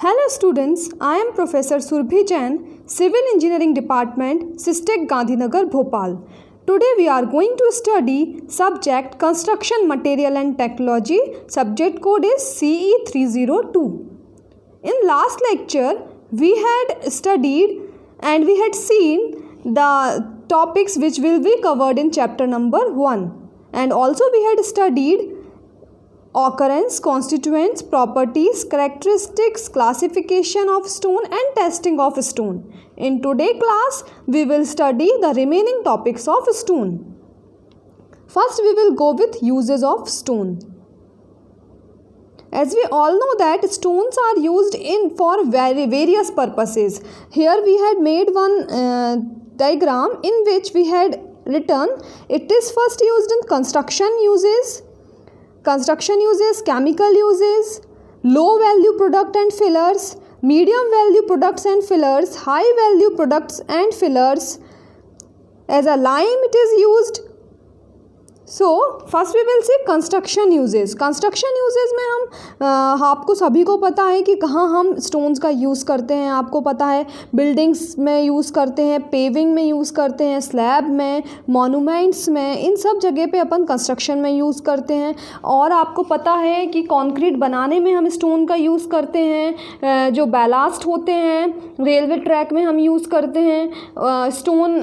Hello students, I am Professor Surbhi Jain, Civil Engineering Department, SISTEC Gandhinagar, Bhopal. Today we are going to study subject Construction Material and Technology. Subject code is CE302. In last lecture, we had studied and we had seen the topics which will be covered in chapter number 1. And also we had studied occurrence, constituents, properties, characteristics, classification of stone and testing of stone. In today's class, we will study the remaining topics of stone. First, we will go with uses of stone. As we all know that stones are used for various purposes. Here we had made one diagram in which we had written it is first used in construction uses, chemical uses, low value product and fillers, medium value products and fillers, high value products and fillers. As a lime it is used. So first we will see construction uses. Construction uses में हम आपको सभी को पता है कि कहाँ हम स्टोन्स का यूज़ करते हैं. आपको पता है बिल्डिंग्स में यूज़ करते हैं, पेविंग में यूज़ करते हैं, स्लैब में, मॉन्यूमेंट्स में, इन सब जगह पे अपन कंस्ट्रक्शन में यूज़ करते हैं. और आपको पता है कि कंक्रीट बनाने में हम स्टोन का यूज़ करते हैं. जो बैलास्ट होते हैं रेलवे ट्रैक में हम यूज़ करते हैं. स्टोन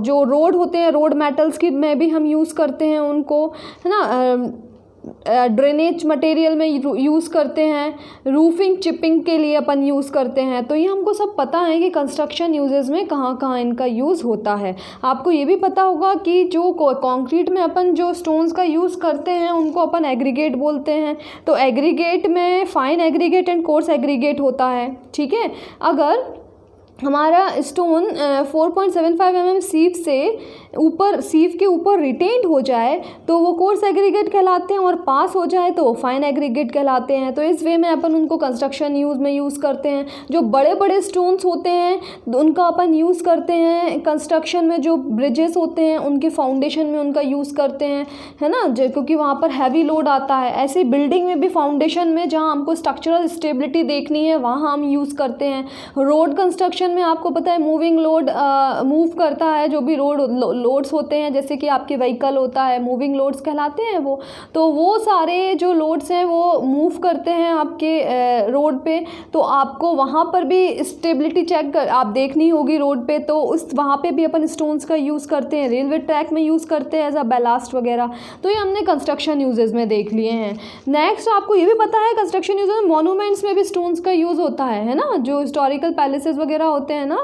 जो रोड होते हैं, रोड मेटल्स की में भी हम यूज़ करते हैं उनको, है ना. ड्रेनेज मटेरियल में यूज़ करते हैं. रूफिंग चिपिंग के लिए अपन यूज़ करते हैं. तो ये हमको सब पता है कि कंस्ट्रक्शन यूजेस में कहाँ कहाँ इनका यूज़ होता है. आपको ये भी पता होगा कि जो कंक्रीट में अपन जो स्टोन्स का यूज़ करते हैं उनको अपन एग्रीगेट बोलते हैं. तो एग्रीगेट में fine aggregate and coarse aggregate होता है. ठीक है. अगर हमारा स्टोन 4.75 mm सीव से ऊपर, सीव के ऊपर रिटेन्ड हो जाए तो वो कोर्स एग्रीगेट कहलाते हैं, और पास हो जाए तो वो फाइन एग्रीगेट कहलाते हैं. तो इस वे में अपन उनको कंस्ट्रक्शन यूज़ में यूज़ करते हैं. जो बड़े बड़े स्टोन्स होते हैं उनका अपन यूज़ करते हैं कंस्ट्रक्शन में. जो ब्रिजेस होते हैं उनके फाउंडेशन में उनका यूज़ करते हैं, है ना, क्योंकि वहाँ पर हैवी लोड आता है. ऐसे बिल्डिंग में भी फाउंडेशन में जहाँ हमको स्ट्रक्चरल स्टेबिलिटी देखनी है वहाँ हम यूज़ करते हैं. रोड कंस्ट्रक्शन में आपको पता है मूविंग लोड मूव करता है. जो भी लोड्स होते हैं, जैसे कि आपके व्हीकल होता है, मूविंग लोड्स कहलाते हैं वो. तो वो सारे जो लोड्स हैं वो मूव करते हैं आपके रोड पे. तो आपको वहाँ पर भी स्टेबिलिटी चेक आप देखनी होगी रोड पे. तो उस वहाँ पे भी अपन स्टोन्स का यूज़ करते हैं. रेलवे ट्रैक में यूज़ करते हैं एज अ बैलास्ट वगैरह. तो ये हमने कंस्ट्रक्शन यूजेस में देख लिए हैं. नेक्स्ट आपको ये भी पता है कंस्ट्रक्शन यूजेस में मॉन्यूमेंट्स में भी स्टोन्स का यूज़ होता है ना. जो हिस्टोरिकल पैलेसेस वगैरह होते हैं ना,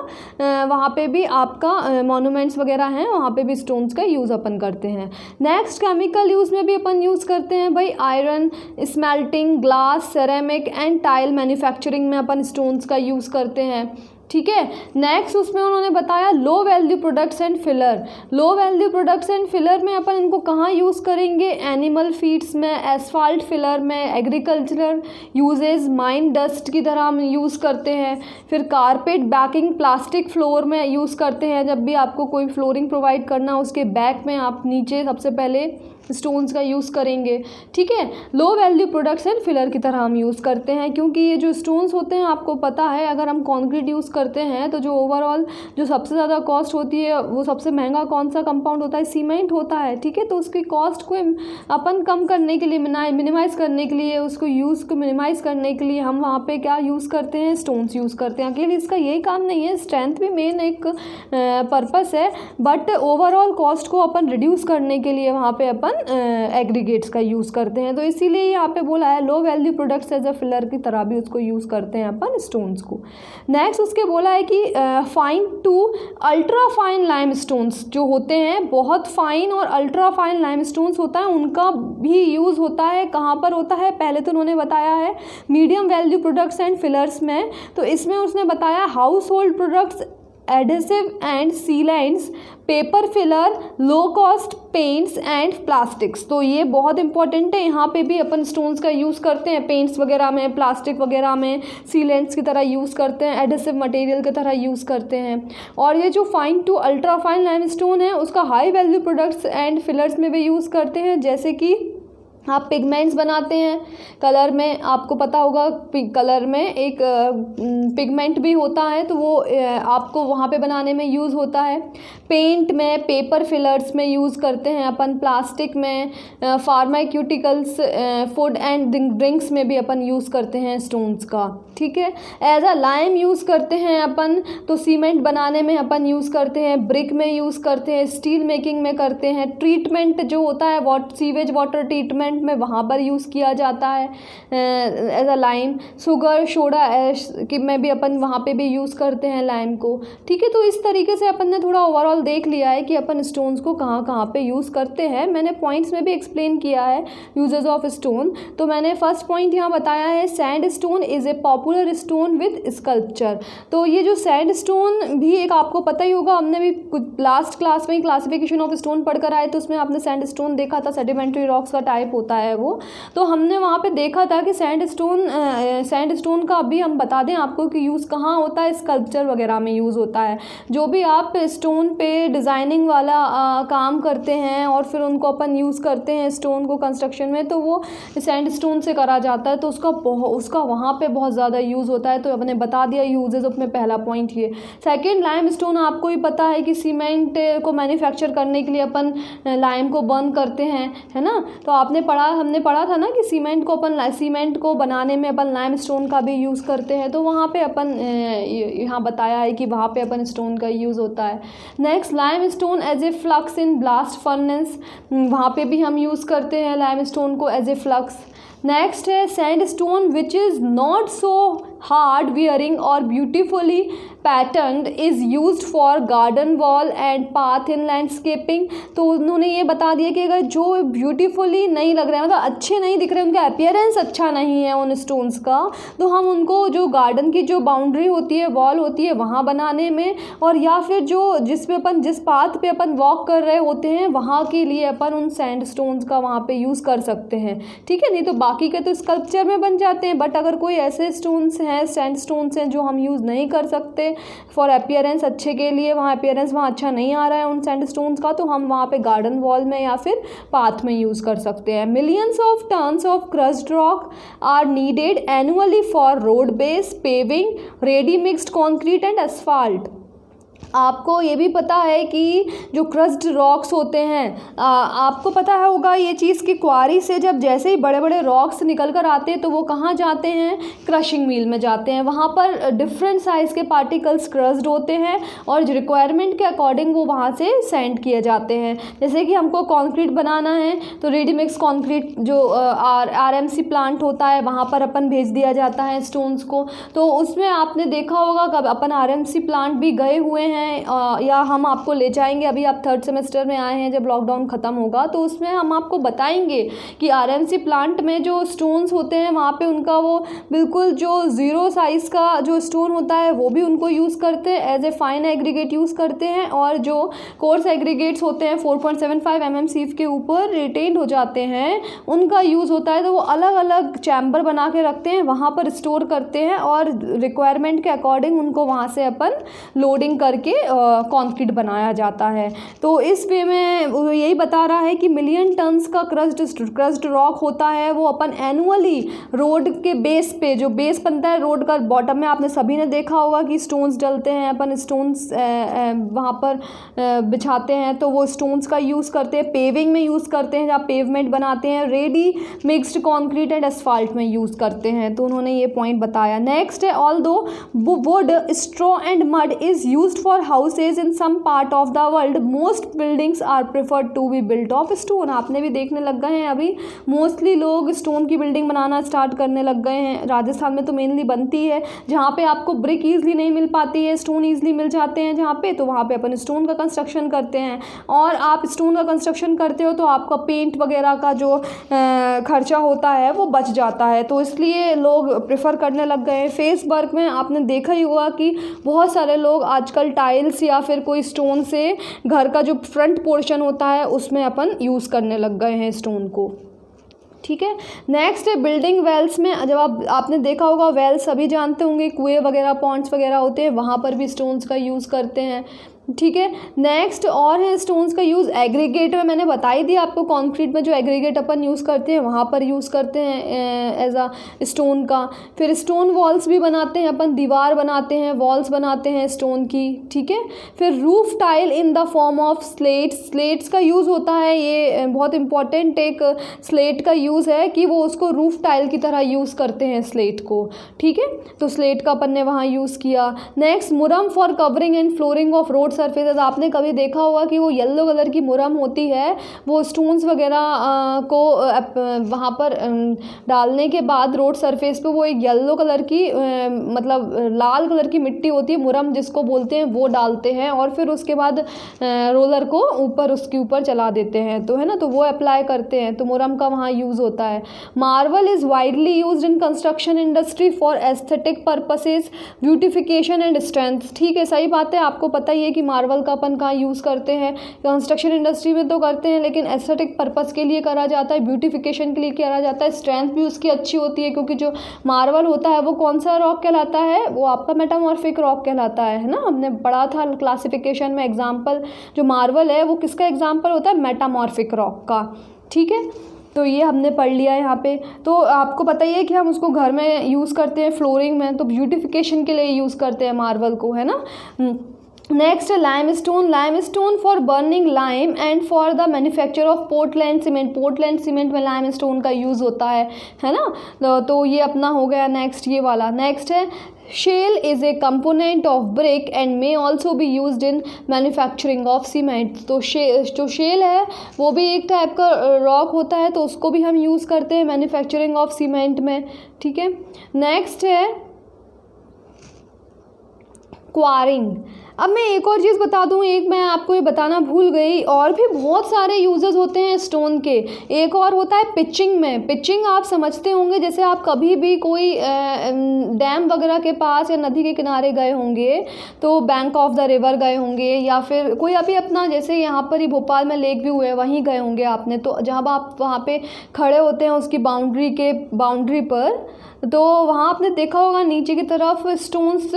वहाँ पे भी आपका मॉन्यूमेंट्स वगैरह हैं, वहाँ पे भी स्टोन्स का यूज़ अपन करते हैं. नेक्स्ट केमिकल यूज़ में भी अपन यूज़ करते हैं भाई iron, smelting, glass, ceramic and tile manufacturing में अपन स्टोन्स का यूज़ करते हैं. ठीक है. नेक्स्ट उसमें उन्होंने बताया लो value products and filler. Low value products and filler में अपन इनको कहाँ यूज़ करेंगे? एनिमल फीड्स में, एसफाल्ट फिलर में, एग्रीकल्चरल यूजेस, माइन डस्ट की तरह हम यूज़ करते हैं. फिर कारपेट बैकिंग, प्लास्टिक फ्लोर में यूज़ करते हैं. जब भी आपको कोई फ्लोरिंग प्रोवाइड करना हो उसके बैक में आप नीचे सबसे पहले स्टोन्स का यूज़ करेंगे. ठीक है. Low value products and filler की तरह हम यूज़ करते हैं, क्योंकि ये जो स्टोन्स होते हैं आपको पता है अगर हम कंक्रीट यूज़ करते हैं तो जो ओवरऑल जो सबसे ज़्यादा कॉस्ट होती है वो सबसे महंगा कौन सा कंपाउंड होता है? सीमेंट होता है. ठीक है. तो उसकी कॉस्ट को अपन कम करने के लिए, मिनिमाइज़ करने के लिए, उसको यूज़ को मिनिमाइज़ करने के लिए हम वहाँ पे क्या यूज़ करते हैं? स्टोन्स यूज़ करते हैं. अकेले इसका यही काम नहीं है, स्ट्रेंथ भी मेन एक पर्पस है, बट ओवरऑल कॉस्ट को अपन रिड्यूस करने के लिए वहाँ पे अपन एग्रीगेट्स का यूज़ करते हैं. तो इसीलिए यहाँ पे बोला है low value products as a filler की तरह भी उसको यूज़ करते हैं अपन स्टोन्स को. नेक्स्ट उसके बोला है कि fine to ultra fine lime stones जो होते हैं, बहुत फाइन और अल्ट्रा फाइन लाइम स्टोन्स होता है, उनका भी यूज़ होता है. कहाँ पर होता है? पहले तो उन्होंने बताया है medium value products and fillers में. तो इसमें उसने बताया house hold products, adhesive and sealants, paper filler, low cost paints and plastics. तो ये बहुत इंपॉर्टेंट है. यहाँ पे भी अपन स्टोन्स का यूज़ करते हैं पेंट्स वगैरह में, प्लास्टिक वगैरह में, सीलेंट्स की तरह यूज़ करते हैं, एडेसिव मटेरियल की तरह यूज़ करते हैं. और ये जो fine to ultra fine limestone है उसका high value products and fillers में भी यूज़ करते हैं, जैसे कि आप पिगमेंट्स बनाते हैं, कलर में आपको पता होगा कलर में एक पिगमेंट भी होता है, तो वो आपको वहाँ पे बनाने में यूज़ होता है। पेंट में, पेपर फिलर्स में यूज़ करते हैं अपन, प्लास्टिक में, फार्मास्यूटिकल्स, फूड एंड ड्रिंक्स में भी अपन यूज़ करते हैं स्टोन्स का, ठीक है। एज अ लाइम यूज़ करते हैं अपन, तो सीमेंट बनाने में अपन यूज़ करते हैं, ब्रिक में यूज़ करते हैं, स्टील मेकिंग में करते हैं, ट्रीटमेंट जो होता है सीवेज वाटर ट्रीटमेंट में वहाँ पर यूज़ किया जाता है as a lime. Sugar, soda ash कि में भी अपन वहाँ पे भी यूज़ करते हैं लाइम को, ठीक है। तो इस तरीके से अपन ने थोड़ा ओवरऑल देख लिया है कि अपन स्टोन्स को कहाँ कहाँ पे यूज़ करते हैं। मैंने पॉइंट्स में भी एक्सप्लेन किया है यूजेस ऑफ स्टोन। तो मैंने फर्स्ट पॉइंट यहाँ बताया है, sand stone is a popular stone with sculpture. तो ये जो सैंड स्टोन भी एक आपको पता ही होगा, हमने भी लास्ट क्लास में क्लासिफिकेशन ऑफ स्टोन पढ़कर आए, तो उसमें आपने सैंड स्टोन देखा था, सेडिमेंट्री रॉक्स का टाइप होता है वो। तो हमने वहाँ पे देखा था कि सैंड स्टोन का अभी हम बता दें आपको कि यूज़ कहाँ होता है, स्कल्पचर वगैरह में यूज़ होता है। जो भी आप स्टोन पे डिज़ाइनिंग वाला काम करते हैं और फिर उनको अपन यूज़ करते हैं स्टोन को कंस्ट्रक्शन में, तो वो सैंड स्टोन से करा जाता है, तो उसका वहाँ पे बहुत ज़्यादा यूज़ होता है। तो अपने बता दिया यूजेस में पहला पॉइंट ये। सेकेंड, लाइम स्टोन आपको ही पता है कि सीमेंट को मैन्युफैक्चर करने के लिए अपन लाइम को बर्न करते हैं, है ना। तो हमने पढ़ा था ना कि सीमेंट को बनाने में अपन लाइम स्टोन का भी यूज़ करते हैं। तो वहाँ पे अपन यहाँ बताया है कि वहाँ पे अपन स्टोन का यूज़ होता है। Next, limestone as a flux in blast furnace, वहाँ पे भी हम यूज़ करते हैं लाइम स्टोन को एज ए फ्लक्स। नेक्स्ट है sandstone which is not so hard wearing और beautifully patterned is used for garden wall and path in landscaping. तो उन्होंने ये बता दिया कि अगर जो ब्यूटीफुली नहीं लग रहे हैं, मतलब अच्छे नहीं दिख रहे, उनका अपीयरेंस अच्छा नहीं है उन स्टोन्स का, तो हम उनको जो गार्डन की जो बाउंड्री होती है, वॉल होती है, वहाँ बनाने में, और या फिर जिस पाथ पे अपन वॉक कर रहे होते हैं वहाँ के लिए अपन उन सैंड स्टोन्स का वहाँ पे यूज़ कर सकते हैं, ठीक है। नहीं तो बाकी के तो स्कल्पचर में बन जाते हैं, बट अगर कोई ऐसे स्टोन्स हैं, सैंड स्टोन्स हैं जो हम यूज़ नहीं कर सकते फॉर अपीयरेंस अच्छे के लिए, वहाँ अपीयरेंस वहाँ अच्छा नहीं आ रहा है उन सैंड स्टोन्स का, तो हम वहाँ पे गार्डन वॉल में या फिर पाथ में यूज़ कर सकते हैं। Millions of tons of crushed rock are needed annually for road base, paving, ready mixed concrete and asphalt. आपको ये भी पता है कि जो क्रस्ड रॉक्स होते हैं, आपको पता होगा ये चीज़ कि क्वारी से जब जैसे ही बड़े बड़े रॉक्स निकल कर आते हैं तो वो कहाँ जाते हैं, क्रशिंग मिल में जाते हैं। वहाँ पर डिफरेंट साइज़ के पार्टिकल्स क्रस्ड होते हैं और रिक्वायरमेंट के अकॉर्डिंग वो वहाँ से सेंड किए जाते हैं। जैसे कि हमको कंक्रीट बनाना है तो रेडी मिक्स कंक्रीट जो RMC प्लांट होता है वहाँ पर अपन भेज दिया जाता है स्टोन्स को। तो उसमें आपने देखा होगा कब अपन RMC प्लांट भी गए हुए हैं, या हम आपको ले जाएंगे। अभी आप 3rd सेमेस्टर में आए हैं, जब लॉकडाउन ख़त्म होगा तो उसमें हम आपको बताएंगे कि RMC प्लांट में जो स्टोन्स होते हैं वहाँ पे उनका वो बिल्कुल जो 0 साइज़ का जो स्टोन होता है वो भी उनको यूज़ करते हैं, as a fine aggregate use करते हैं, और जो कोर्स एग्रीगेट्स होते हैं 4.75 mm सीफ के ऊपर रिटेन्ड हो जाते हैं उनका यूज़ होता है। तो वो अलग अलग चैम्बर बना के रखते हैं, वहाँ पर स्टोर करते हैं और रिक्वायरमेंट के अकॉर्डिंग उनको वहाँ से अपन लोडिंग करके कंक्रीट बनाया जाता है। तो इस वे में वो यही बता रहा है कि मिलियन टन्स का क्रस्ड रॉक होता है, वो अपन एनुअली रोड के बेस पे, जो बेस बनता है रोड का बॉटम में, आपने सभी ने देखा होगा कि स्टोन्स डलते हैं, अपन स्टोन्स वहाँ पर बिछाते हैं, तो वो स्टोन्स का यूज़ करते हैं। पेविंग में यूज़ करते हैं, जहाँ पेवमेंट बनाते हैं। Ready mixed concrete and asphalt में यूज़ करते हैं। तो उन्होंने ये पॉइंट बताया। नेक्स्ट है, although would, straw and mud is used for houses in some part of the world, most buildings are preferred to be built of stone। आपने भी देखने लग गए हैं अभी मोस्टली लोग स्टोन की बिल्डिंग बनाना स्टार्ट करने लग गए हैं। राजस्थान में तो मेनली बनती है, जहाँ पे आपको ब्रिक ईजिली नहीं मिल पाती है, स्टोन ईजिली मिल जाते हैं जहाँ पे, तो वहाँ पे अपन स्टोन का कंस्ट्रक्शन करते हैं। और आप स्टोन का कंस्ट्रक्शन करते हो तो आपका पेंट वगैरह का जो खर्चा होता है वो बच जाता है, तो इसलिए लोग प्रेफर करने लग गए हैं। फेस वर्क में आपने देखा ही होगा कि बहुत सारे लोग आजकल टाइल्स या फिर कोई स्टोन से घर का जो फ्रंट पोर्शन होता है उसमें अपन यूज़ करने लग गए हैं स्टोन को, ठीक है। नेक्स्ट है बिल्डिंग वेल्स में, जब आपने देखा होगा वेल्स सभी जानते होंगे, कुएं वगैरह पॉन्ड्स वगैरह होते हैं, वहाँ पर भी स्टोन्स का यूज़ करते हैं। ठीक है। नेक्स्ट और है स्टोन्स का यूज़ एग्रीगेट में, मैंने बता ही दिया आपको, कंक्रीट में जो एग्रीगेट अपन यूज़ करते हैं वहाँ पर यूज़ करते हैं एज अ स्टोन का। फिर स्टोन वॉल्स भी बनाते हैं अपन, दीवार बनाते हैं, वॉल्स बनाते हैं स्टोन की, ठीक है। फिर roof tile in the form of slates, slates का यूज़ होता है, ये बहुत इंपॉर्टेंट एक स्लेट का यूज़ है कि वो उसको रूफ टाइल की तरह यूज़ करते हैं स्लेट को, ठीक है। तो स्लेट का अपन ने वहाँ यूज़ किया। Next moorum for covering and flooring of road surfaces, आपने कभी देखा होगा कि वो येलो कलर की मुरम होती है, वो स्टोन्स वगैरह को वहाँ पर डालने के बाद रोड सरफेस पे वो एक येलो कलर की मतलब लाल कलर की मिट्टी होती है, मुरम जिसको बोलते हैं, वो डालते हैं और फिर उसके बाद रोलर को ऊपर उसके ऊपर चला देते हैं, तो है ना, तो वो अप्लाई करते हैं, तो मुरम का वहाँ यूज़ होता है। Marble is widely used in construction industry for aesthetic purposes, beautification and strength, ठीक है, सही बात है, आपको पता ही है कि मार्बल का अपन कहाँ यूज़ करते हैं, कंस्ट्रक्शन इंडस्ट्री में तो करते हैं, लेकिन एस्थेटिक पर्पस के लिए करा जाता है, ब्यूटिफिकेशन के लिए करा जाता है, स्ट्रेंथ भी उसकी अच्छी होती है, क्योंकि जो मार्बल होता है वो कौन सा रॉक कहलाता है, वो आपका मेटामॉर्फिक रॉक कहलाता है ना, हमने पढ़ा था क्लासिफिकेशन में एग्जाम्पल, जो मार्बल है वो किसका एग्जाम्पल होता है, मेटामॉर्फिक रॉक का, ठीक है। तो ये हमने पढ़ लिया है यहाँ पे। तो आपको पता ही है कि हम उसको घर में यूज़ करते हैं फ्लोरिंग में, तो ब्यूटिफिकेशन के लिए यूज़ करते हैं मार्बल को, है ना। नेक्स्ट है limestone, limestone for burning lime and for the manufacture of Portland cement, Portland cement में लाइमस्टोन का यूज़ होता है ना। तो ये अपना हो गया। नेक्स्ट ये वाला, नेक्स्ट है shale is a component of brick and may also be used in manufacturing of cement, तो जो शेल है वो भी एक टाइप का रॉक होता है, तो उसको भी हम यूज़ करते हैं मैन्युफैक्चरिंग ऑफ सीमेंट में, ठीक है। नेक्स्ट है क्वारिंग। अब मैं एक और चीज़ बता दूं, एक मैं आपको ये बताना भूल गई, और भी बहुत सारे यूजेस होते हैं स्टोन के। एक और होता है पिचिंग में, पिचिंग आप समझते होंगे, जैसे आप कभी भी कोई डैम वगैरह के पास या नदी के किनारे गए होंगे, तो बैंक ऑफ द रिवर गए होंगे, या फिर कोई अभी अपना जैसे यहाँ पर ही भोपाल में लेक व्यू है वहीं गए होंगे आपने, तो जब आप वहाँ पे खड़े होते हैं उसकी बाउंड्री पर, तो वहाँ आपने देखा होगा नीचे की तरफ स्टोन्स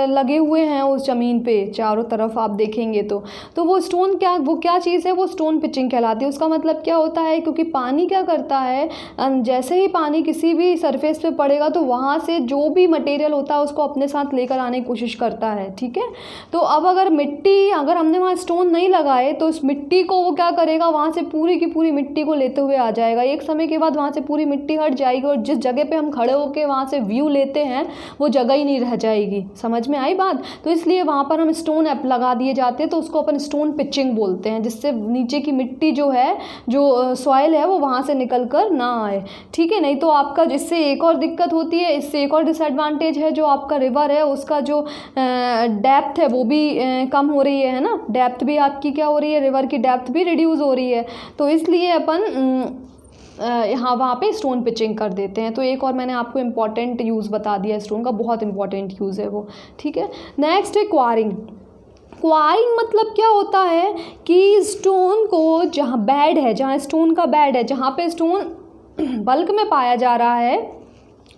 लगे हुए हैं उस ज़मीन पे चारों तरफ आप देखेंगे तो वो स्टोन वो क्या चीज़ है, वो स्टोन पिचिंग कहलाती है। उसका मतलब क्या होता है, क्योंकि पानी क्या करता है, जैसे ही पानी किसी भी सरफेस पे पड़ेगा तो वहाँ से जो भी मटेरियल होता है उसको अपने साथ लेकर आने की कोशिश करता है, ठीक है। तो अब अगर हमने वहाँ स्टोन नहीं लगाए तो उस मिट्टी को वो क्या करेगा, वहाँ से पूरी की पूरी मिट्टी को लेते हुए आ जाएगा। एक समय के बाद वहाँ से पूरी मिट्टी हट जाएगी और जिस जगह पे हम खड़े होकर वहाँ से व्यू लेते हैं वो जगह ही नहीं रह जाएगी। समझ में आई बात? तो इसलिए वहाँ पर हम स्टोन लगा दिए जाते हैं, तो उसको अपन स्टोन पिचिंग बोलते हैं, जिससे नीचे की मिट्टी जो है, जो सॉइल है, वो वहाँ से निकल कर ना आए, ठीक है। नहीं तो आपका इससे एक और दिक्कत होती है, इससे एक और डिसएडवांटेज है, जो आपका रिवर है उसका जो डेप्थ है वो भी कम हो रही है ना, डेप्थ भी आपकी क्या हो रही है, रिवर की डेप्थ भी रिड्यूस हो रही है, तो इसलिए अपन यहाँ वहाँ पे स्टोन पिचिंग कर देते हैं। तो एक और मैंने आपको इम्पॉर्टेंट यूज़ बता दिया स्टोन का, बहुत इंपॉर्टेंट यूज़ है वो, ठीक है। नेक्स्ट है क्वारिंग। क्वारिंग मतलब क्या होता है कि स्टोन को जहाँ बेड है, जहाँ स्टोन का बेड है, जहाँ पे स्टोन बल्क में पाया जा रहा है,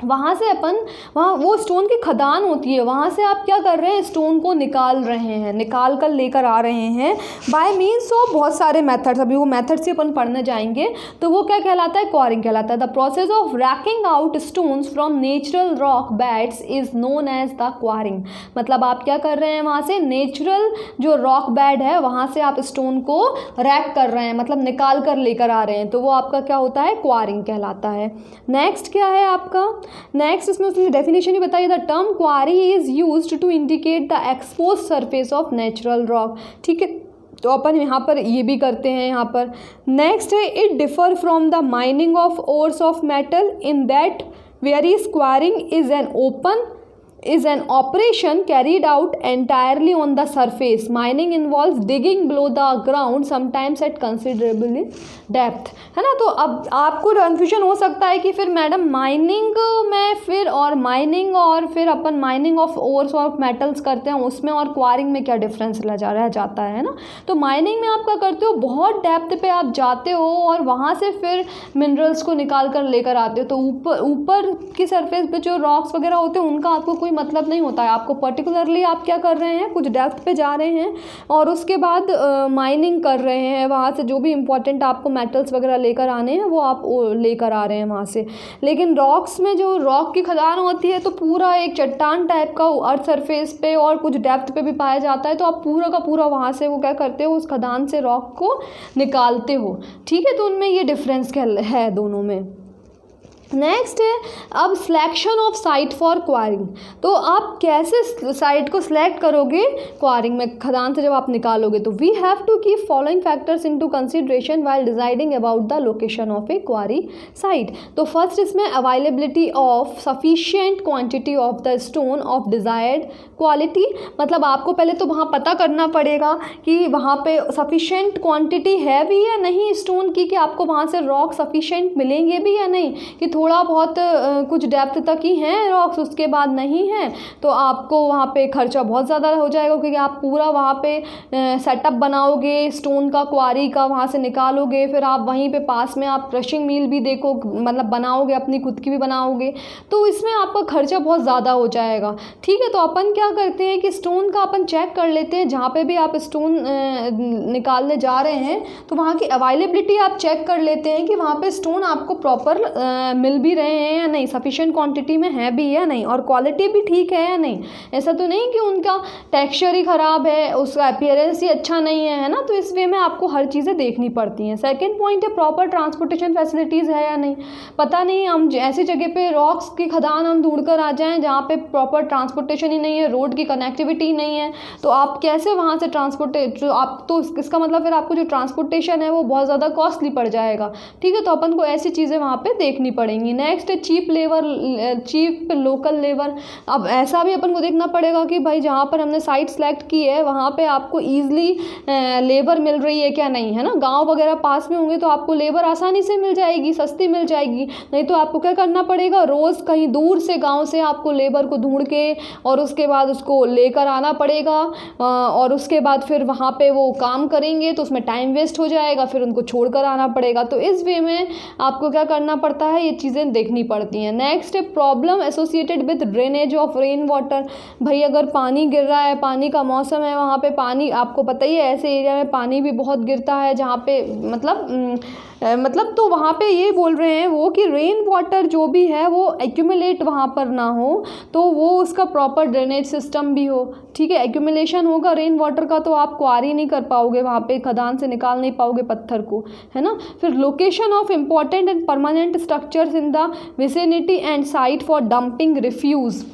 वहाँ से अपन वो स्टोन की खदान होती है, वहाँ से आप क्या कर रहे हैं, स्टोन को निकाल रहे हैं, निकाल कर लेकर आ रहे हैं बाय मीन्स ऑफ बहुत सारे मेथड्स। अभी वो मेथड्स ही अपन पढ़ने जाएंगे, तो वो क्या कहलाता है, क्वारिंग कहलाता है। The process of racking out stones from natural rock beds is known as the quarrying. मतलब आप क्या कर रहे हैं, वहाँ से नेचुरल जो रॉक बेड है वहाँ से आप स्टोन को रैक कर रहे हैं, मतलब निकाल कर लेकर आ रहे हैं, तो वो आपका क्या होता है, क्वारिंग कहलाता है। नेक्स्ट क्या है आपका, नेक्स्ट इसमें उसने डेफिनेशन ही बताई, the term quarry is used to indicate the expose surface of natural rock, ठीक है। तो अपन यहाँ पर ये भी करते हैं यहाँ पर। नेक्स्ट है it differ from the mining of ores of metal in that where quarrying is an operation carried out entirely on the surface. Mining involves digging below the ground, sometimes at considerable depth, है ना। तो अब आपको confusion हो सकता है कि फिर मैडम माइनिंग में फिर अपन mining of ores of metals करते हैं उसमें, और क्वारिंग में क्या डिफरेंस रह जाता है ना। तो माइनिंग में आप क्या करते हो, बहुत डेप्थ पे आप जाते हो और वहाँ से फिर मिनरल्स को निकाल कर लेकर आते हो, तो ऊपर की सरफेस पे जो रॉक्स वगैरह होते हैं उनका आपको कोई मतलब नहीं होता है। आपको पर्टिकुलरली आप क्या कर रहे हैं, कुछ डेप्थ पे जा रहे हैं और उसके बाद माइनिंग कर रहे हैं, वहाँ से जो भी इंपॉर्टेंट आपको मेटल्स वगैरह लेकर आने हैं वो आप लेकर आ रहे हैं वहाँ से। लेकिन रॉक्स में जो रॉक की खदान होती है तो पूरा एक चट्टान टाइप का अर्थ सरफेस पे और कुछ डेप्थ पे भी पाया जाता है, तो आप पूरा का पूरा वहाँ से वो क्या करते हो, उस खदान से रॉक को निकालते हो। ठीक है, तो उनमें ये डिफरेंस है दोनों में। नेक्स्ट है अब selection of site for Kwaring. तो आप कैसे साइट को सिलेक्ट करोगे क्वारिंग में, खदान से जब आप निकालोगे, तो we have to keep following factors into consideration while deciding about the location of a quarry site. तो फर्स्ट इसमें availability of sufficient quantity of the stone of desired quality, मतलब आपको पहले तो वहाँ पता करना पड़ेगा कि वहाँ पे सफिशिएंट क्वांटिटी है भी या नहीं स्टोन की, कि आपको वहाँ से रॉक सफिशिएंट मिलेंगे भी या नहीं, कि थोड़ा बहुत कुछ डेप्थ तक ही हैं रॉक्स, उसके बाद नहीं है, तो आपको वहाँ पे खर्चा बहुत ज़्यादा हो जाएगा, क्योंकि आप पूरा वहाँ पे सेटअप बनाओगे स्टोन का, क्वारी का, वहाँ से निकालोगे, फिर आप वहीं पे पास में आप क्रशिंग मिल भी देखो, मतलब बनाओगे, अपनी खुद की भी बनाओगे, तो इसमें आपका खर्चा बहुत ज़्यादा हो जाएगा। ठीक है, तो अपन क्या करते हैं कि स्टोन का अपन चेक कर लेते हैं, जहाँ पे भी आप स्टोन निकालने जा रहे हैं तो वहाँ की अवेलेबिलिटी आप चेक कर लेते हैं कि वहाँ पे स्टोन आपको प्रॉपर मिल भी रहे हैं या नहीं, सफिशिएंट क्वांटिटी में है भी या नहीं, और क्वालिटी भी ठीक है या नहीं। ऐसा तो नहीं कि उनका टेक्सचर ही ख़राब है, उसका अपीयरेंस ही अच्छा नहीं है, है ना। तो इस वे में आपको हर चीज़ें देखनी पड़ती हैं। सेकंड पॉइंट है प्रॉपर ट्रांसपोर्टेशन फैसिलिटीज़ है या नहीं। पता नहीं हम ऐसी जगह पे रॉक्स की खदान हम ढूंढ कर आ जाएँ जहाँ पे प्रॉपर ट्रांसपोर्टेशन ही नहीं है, रोड की कनेक्टिविटी ही नहीं है, तो आप कैसे वहाँ से आप तो इसका मतलब फिर आपको जो ट्रांसपोर्टेशन है वो बहुत ज़्यादा कॉस्टली पड़ जाएगा। ठीक है, तो अपन को ऐसी चीज़ें वहाँ पे देखनी पड़ेंगी। नेक्स्ट है चीप लोकल लेबर। अब ऐसा भी अपन को देखना पड़ेगा कि भाई जहाँ पर हमने साइट सेलेक्ट की है वहाँ पे आपको ईजिली लेबर मिल रही है क्या नहीं, है ना। गांव वगैरह पास में होंगे तो आपको लेबर आसानी से मिल जाएगी, सस्ती मिल जाएगी, नहीं तो आपको क्या करना पड़ेगा, रोज़ कहीं दूर से गाँव से आपको लेबर को ढूंढ के और उसके बाद उसको लेकर आना पड़ेगा, और उसके बाद फिर वहाँ पे वो काम करेंगे तो उसमें टाइम वेस्ट हो जाएगा, फिर उनको छोड़ कर आना पड़ेगा। तो इस वे में आपको क्या करना पड़ता है, ये चीज़ें देखनी पड़ती हैं। नेक्स्ट है problem associated with drainage of rain water. भाई अगर पानी गिर रहा है, पानी का मौसम है, वहाँ पे पानी आपको पता ही है, ऐसे एरिया में पानी भी बहुत गिरता है जहाँ पे मतलब तो वहाँ पे ये बोल रहे हैं वो कि रेन वाटर जो भी है वो एक्यूमुलेट वहाँ पर ना हो, तो वो उसका प्रॉपर ड्रेनेज सिस्टम भी हो। ठीक है, एक्यूमुलेशन होगा रेन वाटर का तो आप क्वारी नहीं कर पाओगे, वहाँ पे खदान से निकाल नहीं पाओगे पत्थर को, है ना। फिर location of important and permanent structures in the vicinity and site for dumping refuse,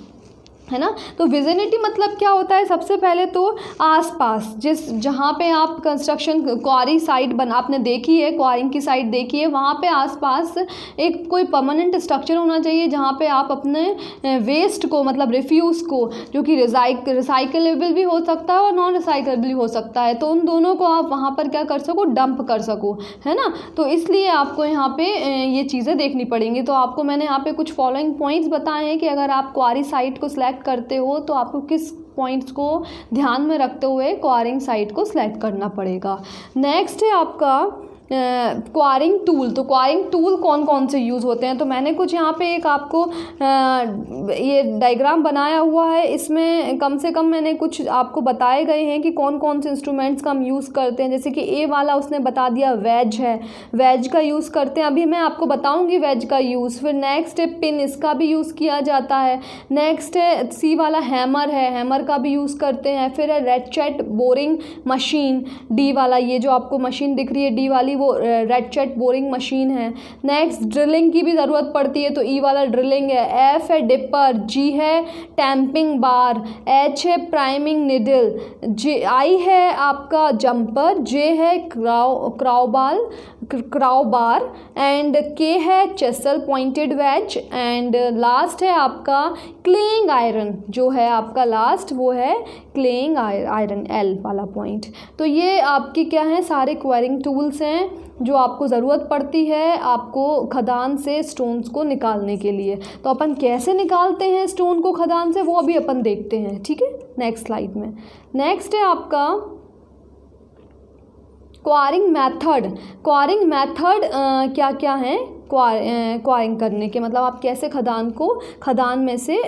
है ना। तो विजिनिटी मतलब क्या होता है, सबसे पहले तो आसपास जहाँ पे आप कंस्ट्रक्शन क्वारी साइट आपने देखी है, क्वारिंग की साइट देखी है, वहाँ पे आसपास एक कोई परमानेंट स्ट्रक्चर होना चाहिए जहाँ पे आप अपने वेस्ट को, मतलब रिफ्यूज़ को, जो कि रिसाइकलेबल भी हो सकता है और नॉन रिसाइकलेबल भी हो सकता है, तो उन दोनों को आप वहाँ पर क्या कर सको, डंप कर सको, है ना। तो इसलिए आपको यहाँ पे ये चीज़ें देखनी पड़ेंगी। तो आपको मैंने यहाँ पे कुछ फॉलोइंग पॉइंट्स बताए हैं कि अगर आप क्वारी साइट को सिलेक्ट करते हो तो आपको किस पॉइंट्स को ध्यान में रखते हुए क्वारिंग साइट को सिलेक्ट करना पड़ेगा। नेक्स्ट है आपका क्वारिंग टूल। तो क्वारिंग टूल कौन कौन से यूज़ होते हैं, तो मैंने कुछ यहाँ पे एक आपको ये डायग्राम बनाया हुआ है, इसमें कम से कम मैंने कुछ आपको बताए गए हैं कि कौन कौन से इंस्ट्रूमेंट्स का हम यूज़ करते हैं। जैसे कि ए वाला उसने बता दिया वेज है, वेज का यूज़ करते हैं, अभी मैं आपको बताऊँगी वेज का यूज़। फिर नेक्स्ट है पिन, इसका भी यूज़ किया जाता है। नेक्स्ट है सी वाला हैमर है, हैमर का भी यूज़ करते हैं। फिर है रेटचेट बोरिंग मशीन, डी वाला ये जो आपको मशीन दिख रही है डी वाली वो रेटचेट बोरिंग मशीन है। नेक्स्ट ड्रिलिंग की भी ज़रूरत पड़ती है तो ई वाला ड्रिलिंग है। एफ है डिपर, जी है टैंपिंग बार, एच है प्राइमिंग निडल, जे आई है आपका जंपर, जे है क्राउबार एंड के है chisel pointed wedge and last है आपका क्लेइंग आयरन, जो है आपका लास्ट वो है क्लेइंग आयरन, एल वाला पॉइंट। तो ये आपकी क्या है, सारे क्वारिंग टूल्स हैं जो आपको ज़रूरत पड़ती है आपको खदान से स्टोन्स को निकालने के लिए। तो अपन कैसे निकालते हैं स्टोन को खदान से वो अभी अपन देखते हैं, ठीक है, नेक्स्ट स्लाइड में। नेक्स्ट है आपका क्वारिंग मेथड। क्वारिंग मेथड क्या क्या है क्वारिंग करने के, मतलब आप कैसे खदान में से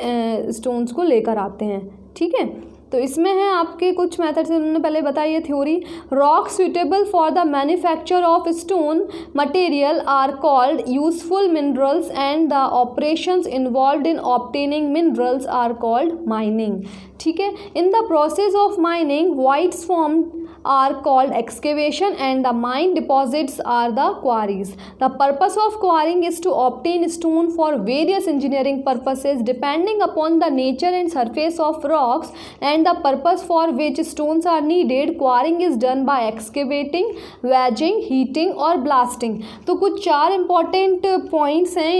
स्टोन्स को लेकर आते हैं। ठीक है, तो इसमें है आपके कुछ मेथड्स उन्होंने पहले बताई है theory. Rock suitable for the manufacture of stone material are called useful minerals and the operations involved in obtaining minerals are called mining. ठीक है, in the process of mining voids formed are called excavation and the mine deposits are the quarries. The purpose of quarrying is to obtain stone for various engineering purposes depending upon the nature and surface of rocks and the purpose for which stones are needed. Quarrying is done by excavating, wedging, heating और blasting. तो कुछ 4 important points हैं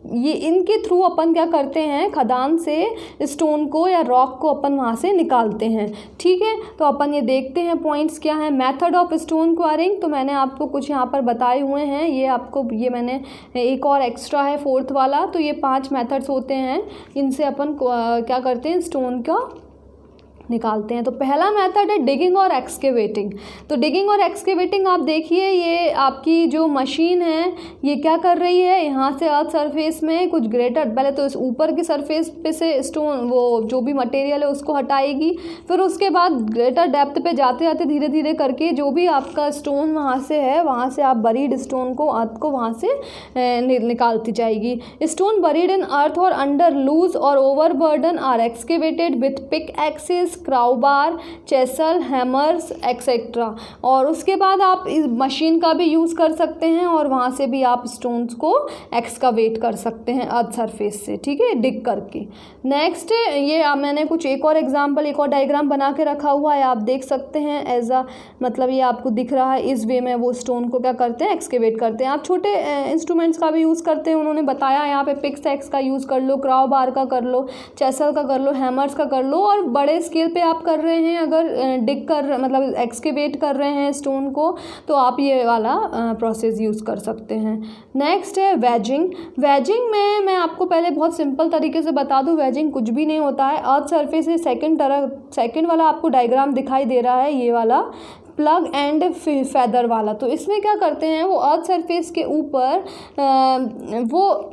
इनके through अपन क्या करते हैं, खदान से स्टोन को या रॉक को अपन वहाँ से निकालते हैं। ठीक है, तो अपन ये देखते हैं पॉइंट्स क्या हैं। मेथड ऑफ स्टोन क्वारिंग तो मैंने आपको कुछ यहाँ पर बताए हुए हैं, ये मैंने एक और एक्स्ट्रा है 4th वाला। तो ये 5 मेथड्स होते हैं, इनसे अपन क्या करते हैं, स्टोन का निकालते हैं। तो पहला मेथड है डिगिंग और एक्सकेवेटिंग। तो डिगिंग और एक्सकेवेटिंग आप देखिए, ये आपकी जो मशीन है ये क्या कर रही है, यहाँ से अर्थ सरफेस में कुछ ग्रेटर, पहले तो इस ऊपर की सरफेस पे से स्टोन वो जो भी मटेरियल है उसको हटाएगी, फिर उसके बाद ग्रेटर डेप्थ पे जाते जाते धीरे धीरे करके जो भी आपका स्टोन वहाँ से है, वहाँ से आप बरीड स्टोन को अर्थ को वहाँ से निकालती जाएगी। Stone buried in earth or under loose or overburden are excavated with pick axes, crowbar, chisel, hammers etcetera. और उसके बाद आप इस मशीन का भी यूज़ कर सकते हैं और वहाँ से भी आप स्टोन्स को एक्सकावेट कर सकते हैं अर्थ सरफेस से। ठीक है, डिग करके। नेक्स्ट ये मैंने कुछ एक और एग्जांपल, एक और डायग्राम बना के रखा हुआ है, आप देख सकते हैं एज अ, मतलब ये आपको दिख रहा है इस वे में वो स्टोन को क्या करते हैं, एक्सकेवेट करते हैं। आप छोटे इंस्ट्रूमेंट्स का भी यूज़ करते हैं, उन्होंने बताया यहाँ पे पिक एक्स का यूज़ कर लो, क्राउबार का कर लो, चेसल का कर लो, हैमर्स का कर लो, और बड़े स्केल पे आप कर रहे हैं अगर डिग कर मतलब एक्सकेवेट कर रहे हैं स्टोन को, तो आप ये वाला प्रोसेस यूज़ कर सकते हैं। नेक्स्ट है वेजिंग। वेजिंग में मैं आपको पहले बहुत सिंपल तरीके से बता दूं, वेजिंग कुछ भी नहीं होता है। अर्थ सरफेस से सेकंड वाला आपको डायग्राम दिखाई दे रहा है, ये वाला प्लग एंड फेदर वाला। तो इसमें क्या करते हैं, वो अर्थ सरफेस के ऊपर वो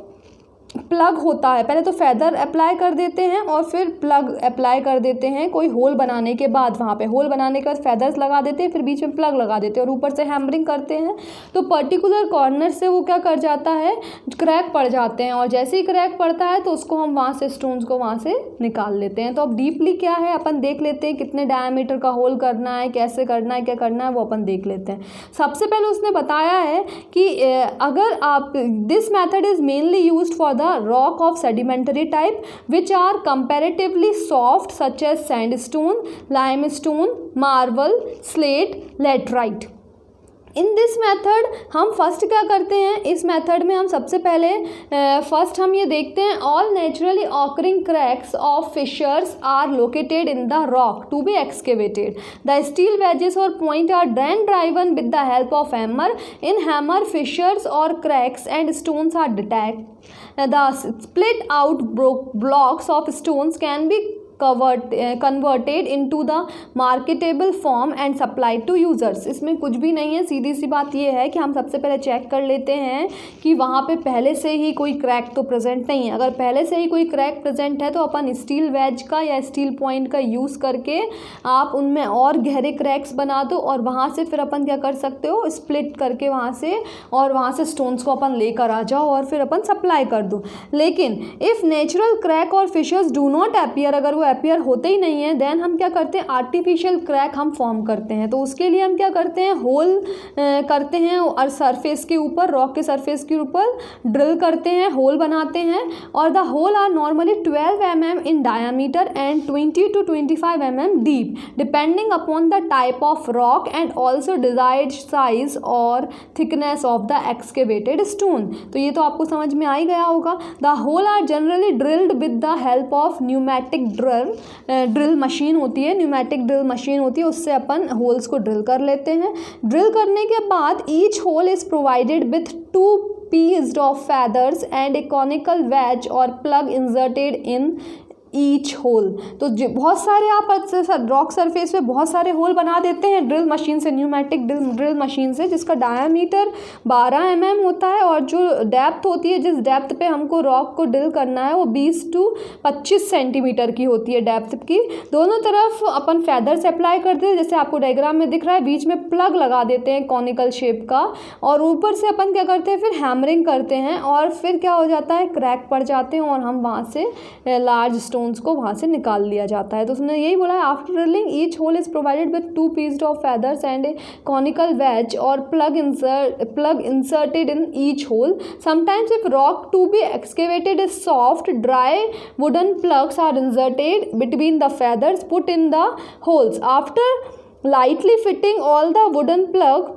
प्लग होता है, पहले तो फेदर अप्लाई कर देते हैं और फिर प्लग अप्लाई कर देते हैं। कोई होल बनाने के बाद, वहाँ पे होल बनाने के बाद फेदर्स लगा देते हैं, फिर बीच में प्लग लगा देते हैं और ऊपर से हैमरिंग करते हैं। तो पर्टिकुलर कॉर्नर से वो क्या कर जाता है, क्रैक पड़ जाते हैं, और जैसे ही क्रैक पड़ता है तो उसको हम वहाँ से स्टोन्स को वहाँ से निकाल लेते हैं। तो अब डीपली क्या है अपन देख लेते हैं, कितने डायमीटर का होल करना है, कैसे करना है, क्या करना है, वो अपन देख लेते हैं। सबसे पहले उसने बताया है कि अगर आप this method is mainly used for rock of sedimentary type which are comparatively soft such as sandstone, limestone, marble, slate, laterite। In this method हम फर्स्ट क्या करते हैं, इस मेथड में हम सबसे पहले फर्स्ट हम ये देखते हैं all naturally occurring cracks of fissures are located in the rock to be excavated. The steel wedges और point are then driven with the help of hammer. In hammer fissures और cracks and stones are detect. The split out blocks of stones can be converted into the marketable form and supplied to users। इसमें कुछ भी नहीं है, सीधी सी बात ये है कि हम सबसे पहले चेक कर लेते हैं कि वहाँ पे पहले से ही कोई क्रैक तो प्रेजेंट नहीं है। अगर पहले से ही कोई क्रैक प्रेजेंट है तो अपन स्टील वेज का या स्टील पॉइंट का यूज़ करके आप उनमें और गहरे क्रैक्स बना दो और वहाँ से फिर अपन क्या कर सकते हो, स्प्लिट करके वहाँ से, और वहाँ से स्टोन्स को अपन लेकर आ जाओ और फिर अपन सप्लाई कर दो। लेकिन इफ़ नेचुरल क्रैक और फिशर्स डू नॉट अपीयर, अगर वो अपीयर होते ही नहीं है, देन हम क्या करते हैं, आर्टिफिशियल क्रैक हम फॉर्म करते हैं। तो उसके लिए हम क्या करते हैं, होल करते हैं और सरफेस के ऊपर, रॉक के सरफेस के ऊपर ड्रिल करते हैं, होल बनाते हैं, और the hole are normally 12 mm in diameter and 20 to 25 mm deep depending upon the type of rock and also desired size और thickness of the excavated stone. तो ये तो आपको समझ में आ ही गया होगा। The hole are generally drilled with the help of pneumatic drill machine होती है, न्यूमेटिक ड्रिल मशीन होती है, उससे अपन होल्स को ड्रिल कर लेते हैं। ड्रिल करने के बाद each hole is provided with 2 pieces of feathers and a conical wedge or plug inserted in each hole. तो बहुत सारे आप रॉक सरफेस पे बहुत सारे होल बना देते हैं ड्रिल मशीन से, न्यूमेटिक ड्रिल मशीन से, जिसका डायामीटर 12 mm होता है और जो डेप्थ होती है, जिस डेप्थ पे हमको रॉक को ड्रिल करना है, वो 20 to 25 सेंटीमीटर की होती है डेप्थ की। दोनों तरफ अपन फेदर्स अप्लाई करते हैं, जैसे आपको डायग्राम में दिख रहा है, बीच में प्लग लगा देते हैं कॉनिकल शेप का, और ऊपर से अपन क्या करते हैं, फिर हैमरिंग करते हैं, और फिर क्या हो जाता है, क्रैक पड़ जाते हैं और हम वहाँ से लार्ज स्टोन्स को वहाँ से निकाल लिया जाता है। तो उसने यही बोला है, after drilling each hole is provided with 2 pieces of feathers and a conical wedge or plug inserted in each hole. Sometimes if rock to be excavated is soft, dry wooden plugs are inserted between the feathers put in the holes. After lightly fitting all the wooden plug,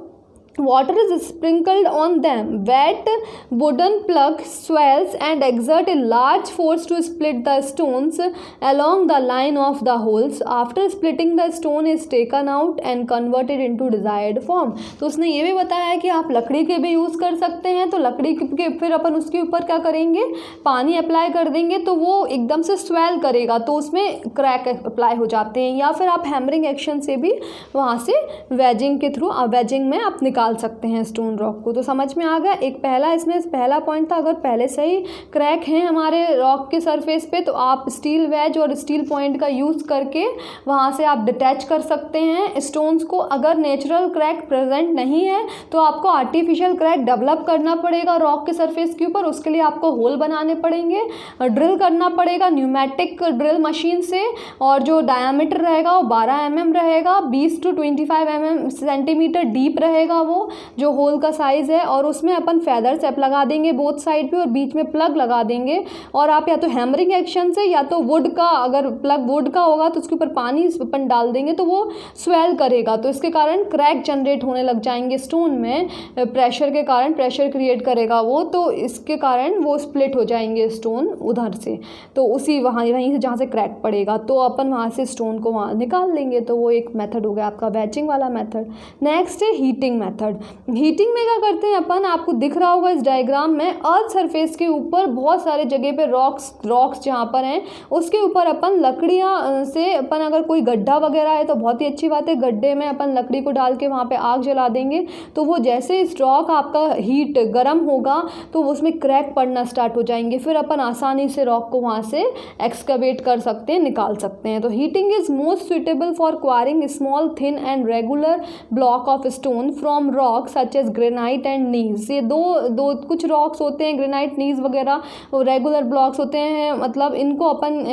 water is sprinkled on them. Wet wooden plug swells and exert a large force to split the stones along the line of the holes. After splitting, the stone is taken out and converted into desired form. तो उसने ये भी बताया है कि आप लकड़ी के भी यूज़ कर सकते हैं। तो लकड़ी के फिर अपन उसके ऊपर क्या करेंगे, पानी अप्लाई कर देंगे तो वो एकदम से स्वेल करेगा, तो उसमें क्रैक अप्लाई हो जाते हैं। या फिर आप हैमरिंग एक्शन से भी वहाँ से वेजिंग के थ्रू वेजिंग में आप निकाल सकते हैं स्टोन रॉक को। तो समझ में आ गया। एक पहला इसमें पहला पॉइंट था, अगर पहले से ही क्रैक हैं हमारे रॉक के सरफेस पे, तो आप स्टील वेज और स्टील पॉइंट का यूज़ करके वहाँ से आप डिटैच कर सकते हैं स्टोन्स को। अगर नेचुरल क्रैक प्रेजेंट नहीं है तो आपको आर्टिफिशियल क्रैक डेवलप करना पड़ेगा रॉक के सरफेस के ऊपर। उसके लिए आपको होल बनाने पड़ेंगे, ड्रिल करना पड़ेगा न्यूमेटिक ड्रिल मशीन से, और जो डायामीटर रहेगा वो 12 mm रहेगा, 20 to 25 सेंटीमीटर डीप रहेगा वो जो होल का साइज़ है। और उसमें अपन फेदर सेप लगा देंगे बोथ साइड पे और बीच में प्लग लगा देंगे। और आप या तो हैमरिंग एक्शन से या तो वुड का, अगर प्लग वुड का होगा तो उसके ऊपर पानी अपन डाल देंगे तो वो स्वेल करेगा, तो इसके कारण क्रैक जनरेट होने लग जाएंगे स्टोन में। प्रेशर के कारण प्रेशर क्रिएट करेगा वो, तो इसके कारण वो स्प्लिट हो जाएंगे स्टोन उधर से, तो उसी वहीं से जहाँ से क्रैक पड़ेगा, तो अपन वहाँ से स्टोन को वहाँ निकाल लेंगे। तो वो एक मेथड हो गया आपका वेजिंग वाला मेथड। नेक्स्ट है हीटिंग मेथड। हीटिंग में क्या करते हैं अपन, आपको दिख रहा होगा इस डायग्राम में, अर्थ सरफेस के ऊपर बहुत सारे जगह पे रॉक्स जहाँ पर हैं उसके ऊपर अपन लकड़ियाँ से, अपन अगर कोई गड्ढा वगैरह है तो बहुत ही अच्छी बात है, गड्ढे में अपन लकड़ी को डाल के वहाँ पे आग जला देंगे, तो वो जैसे इस रॉक आपका हीट गर्म होगा तो उसमें क्रैक पड़ना स्टार्ट हो जाएंगे। फिर अपन आसानी से रॉक को वहाँ से एक्सकवेट कर सकते हैं, निकाल सकते हैं। तो heating is most suitable for quarrying small thin and regular block of stone from rock such as granite and gneiss. ये दो कुछ रॉक्स होते हैं, ग्रेनाइट, नीज वगैरह रेगुलर ब्लॉक्स होते हैं, मतलब इनको अपन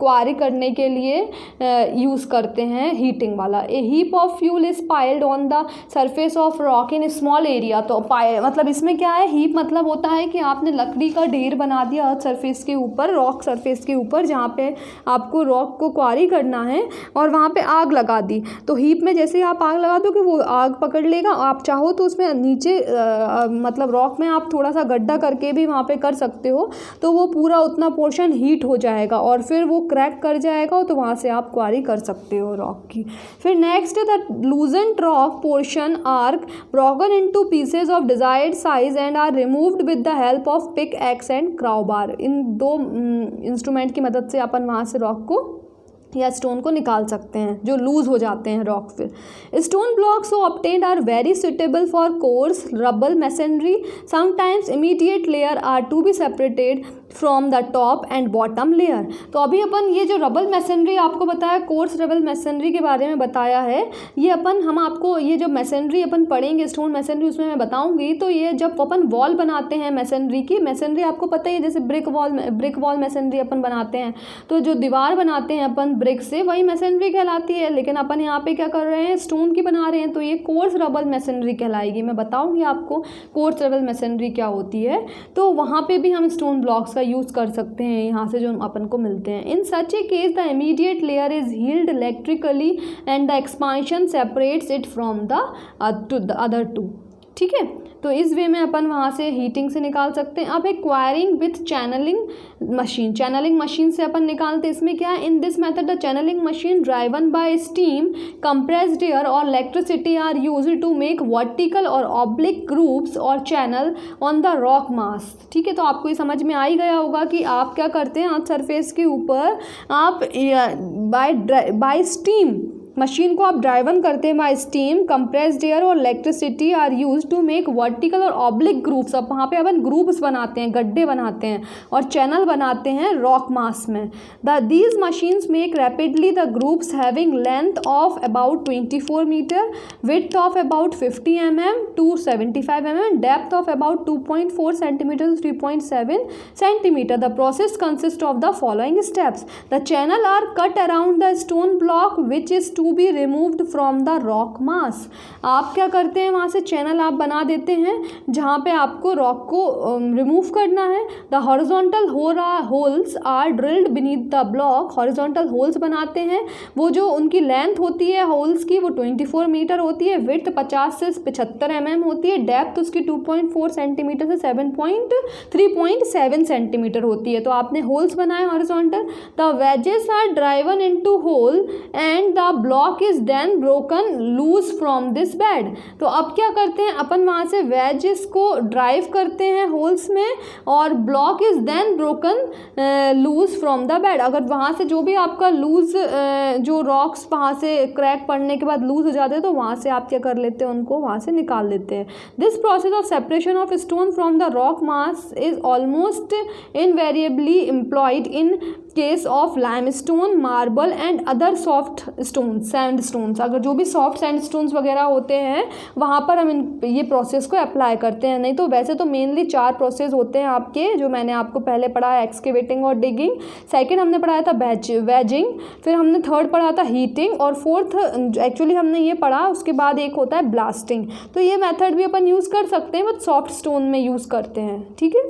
क्वारी करने के लिए यूज़ करते हैं हीटिंग वाला। A heap of fuel is piled on the surface of rock in small area. तो मतलब इसमें क्या है, हीप मतलब होता है कि आपने लकड़ी का ढेर बना दिया अर्थ सरफेस के ऊपर, रॉक सरफेस के ऊपर, जहाँ पे आपको रॉक को क्वारी करना है, और वहाँ पे आग लगा दी। तो हीप में जैसे आप आग लगा दोगे वो आग पकड़ लेगा। आप चाहो तो उसमें नीचे मतलब रॉक में आप थोड़ा सा गड्ढा करके भी वहाँ पे कर सकते हो, तो वो पूरा उतना पोर्शन हीट हो जाएगा और फिर वो क्रैक कर जाएगा, तो वहाँ से आप क्वारी कर सकते हो रॉक की। फिर नेक्स्ट है the loosened rock portion are broken into pieces of desired size and are removed with the help of pick axe and crowbar. इन दो इंस्ट्रूमेंट की मदद से अपन वहाँ से रॉक को या स्टोन को निकाल सकते हैं जो लूज हो जाते हैं रॉक। फिर stone blocks so obtained are very suitable for coarse rubble masonry. Sometimes immediate layer are to be separated from the top and bottom layer. तो अभी अपन ये जो रबल मैसनरी आपको बताया, कोर्स रबल मैसनरी के बारे में बताया है, ये हम आपको ये जो मैसनरी अपन पढ़ेंगे स्टोन मैसनरी उसमें मैं बताऊंगी। तो ये जब अपन वॉल बनाते हैं मैसनरी की, मैसनरी आपको पता ही है जैसे ब्रिक वॉल मैसनरी अपन बनाते हैं, तो जो दीवार बनाते हैं अपन ब्रिक से, वही मैसनरी कहलाती है। लेकिन अपन यहाँ पे क्या कर रहे हैं, स्टोन की बना रहे हैं, तो ये कोर्स रबल मैसनरी कहलाएगी। मैं बताऊंगी आपको कोर्स रबल मैसनरी क्या होती है। तो वहाँ पे भी हम स्टोन ब्लॉक्स का यूज़ कर सकते हैं, यहाँ से जो अपन को मिलते हैं। In such a case the immediate layer is heated electrically and the expansion separates it from the other two. ठीक है, तो इस वे में अपन वहाँ से हीटिंग से निकाल सकते हैं। अब quarrying with channelling machine, channelling machine से अपन निकालते हैं। इसमें क्या है, in this method the channelling machine driven by steam, compressed air और electricity are used to make vertical और ऑब्लिक ग्रूव्स और channel on the rock mass. ठीक है, तो आपको ये समझ में आ ही गया होगा कि आप क्या करते हैं, आप सरफेस के ऊपर आप बाय स्टीम मशीन को आप ड्राइवन करते हैं बाय स्टीम, कंप्रेस्ड एयर और electricity are use to make vertical और ऑब्लिक ग्रूव्स। अब वहाँ पे अपन ग्रूव्स बनाते हैं, गड्ढे बनाते हैं और चैनल बनाते हैं रॉक मास में। These machines make rapidly the grooves having length of about 24 metre, width of about 50 mm to 75 mm, depth of about 2.4 centimetre to 3.7 centimetre. The process consist of the following steps. The channel are cut around the stone block which is to be removed from the rock mass. आप क्या करते हैं, वहाँ से channel आप बना देते हैं जहाँ पे आपको रॉक को रिमूव करना है। The horizontal holes are drilled beneath the block. Horizontal holes बनाते हैं, वो जो उनकी लेंथ होती है होल्स की वो 24 मीटर होती है, विड्थ 50 से 75 mm होती है, डेप्थ उसकी 2.4 सेंटीमीटर से 3.7 सेंटीमीटर होती है। तो आपने होल्स बनाए horizontal. The wedges are driven into hole and the block is then broken loose from this bed. तो अब क्या करते हैं, अपन वहाँ से वेजेस को ड्राइव करते हैं होल्स में और block is then broken loose from the bed. अगर वहाँ से जो भी आपका लूज जो रॉक्स वहाँ से क्रैक पड़ने के बाद लूज हो जाते हैं तो वहाँ से आप क्या कर लेते हैं, उनको वहाँ से निकाल लेते हैं। This process of separation of stone from the rock mass is almost invariably employed in case of limestone, marble and other soft stone, sand stones. अगर जो भी सॉफ्ट सैंड स्टोन्स वगैरह होते हैं वहाँ पर हम ये प्रोसेस को अप्लाई करते हैं। नहीं तो वैसे तो मेनली 4 प्रोसेस होते हैं आपके, जो मैंने आपको पहले पढ़ाया एक्सकेवेटिंग और डिगिंग, सेकंड हमने पढ़ाया था वेजिंग, फिर हमने थर्ड पढ़ा था हीटिंग और फोर्थ एक्चुअली हमने ये पढ़ा उसके बाद एक होता है ब्लास्टिंग। तो ये मेथड भी अपन यूज़ कर सकते हैं, बट सॉफ्ट स्टोन में यूज़ करते हैं। ठीक है,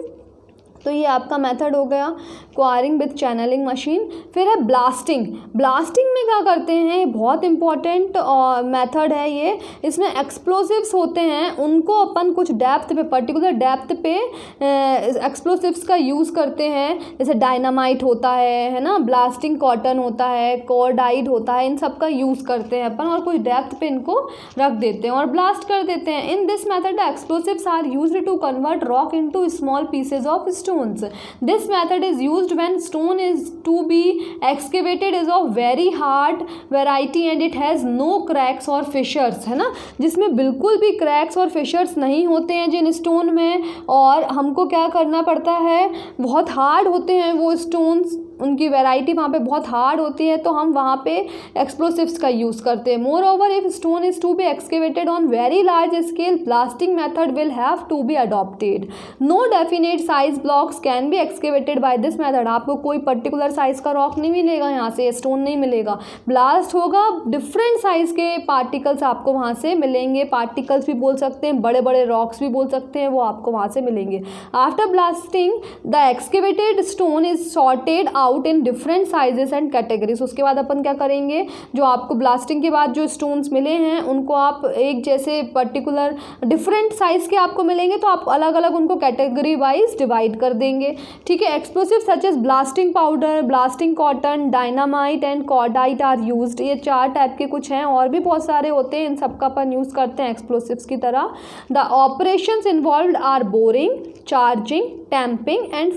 तो ये आपका मेथड हो गया क्वायरिंग विथ चैनलिंग मशीन। फिर है ब्लास्टिंग। ब्लास्टिंग में क्या करते हैं, बहुत इंपॉर्टेंट मेथड है ये। इसमें एक्सप्लोसिव्स होते हैं, उनको अपन कुछ डेप्थ पे, पर्टिकुलर डेप्थ पे एक्सप्लोसिव्स का यूज़ करते हैं। जैसे डायनामाइट होता है ना, ब्लास्टिंग कॉटन होता है, कॉर्डाइड होता है, इन सब का यूज़ करते हैं अपन और कुछ डेप्थ पे इनको रख देते हैं और ब्लास्ट कर देते हैं। In this method the explosives are used to convert rock into small pieces of stones. This method is used when stone is to be excavated is of very hard variety and it has no cracks or fissures, है ना, जिसमें बिल्कुल भी cracks और fissures नहीं होते हैं जिन stone में, और हमको क्या करना पड़ता है, बहुत hard होते हैं वो stones, उनकी वैरायटी वहाँ पे बहुत हार्ड होती है, तो हम वहाँ पे एक्सप्लोसिव्स का यूज़ करते हैं। Moreover if stone is to be excavated on very large scale, blasting method will have to be adopted. No definite size blocks can be excavated by this method. आपको कोई particular size का rock नहीं मिलेगा, यहाँ से stone नहीं मिलेगा, blast होगा, डिफरेंट साइज़ के पार्टिकल्स आपको वहाँ से मिलेंगे। पार्टिकल्स भी बोल सकते हैं, बड़े बड़े रॉक्स भी बोल सकते हैं, वो आपको वहाँ से मिलेंगे। After blasting the excavated stone is sorted out in different sizes and categories. उसके बाद अपन क्या करेंगे, जो आपको ब्लास्टिंग के बाद जो स्टोन्स मिले हैं उनको आप एक जैसे पर्टिकुलर डिफरेंट साइज के आपको मिलेंगे, तो आप अलग अलग उनको कैटेगरी वाइज डिवाइड कर देंगे। ठीक है, explosive such as blasting powder, blasting cotton, dynamite and cordite are used. ये 4 टाइप के कुछ हैं, और भी बहुत सारे होते हैं, इन सबका अपन यूज़ करते हैं एक्सप्लोसिव्स की तरह। The operations involved are boring, charging, tamping and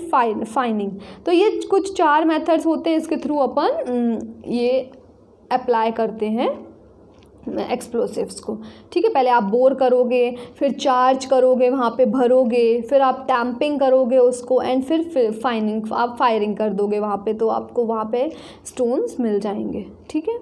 firing. तो ये कुछ 4 मेथड्स होते हैं, इसके थ्रू अपन ये अप्लाई करते हैं एक्सप्लोसिव्स को। ठीक है, पहले आप बोर करोगे, फिर चार्ज करोगे, वहाँ पे भरोगे, फिर आप टैंपिंग करोगे उसको, एंड फिर फाइनिंग, आप फायरिंग कर दोगे वहाँ पे, तो आपको वहाँ पे स्टोन्स मिल जाएंगे। ठीक है,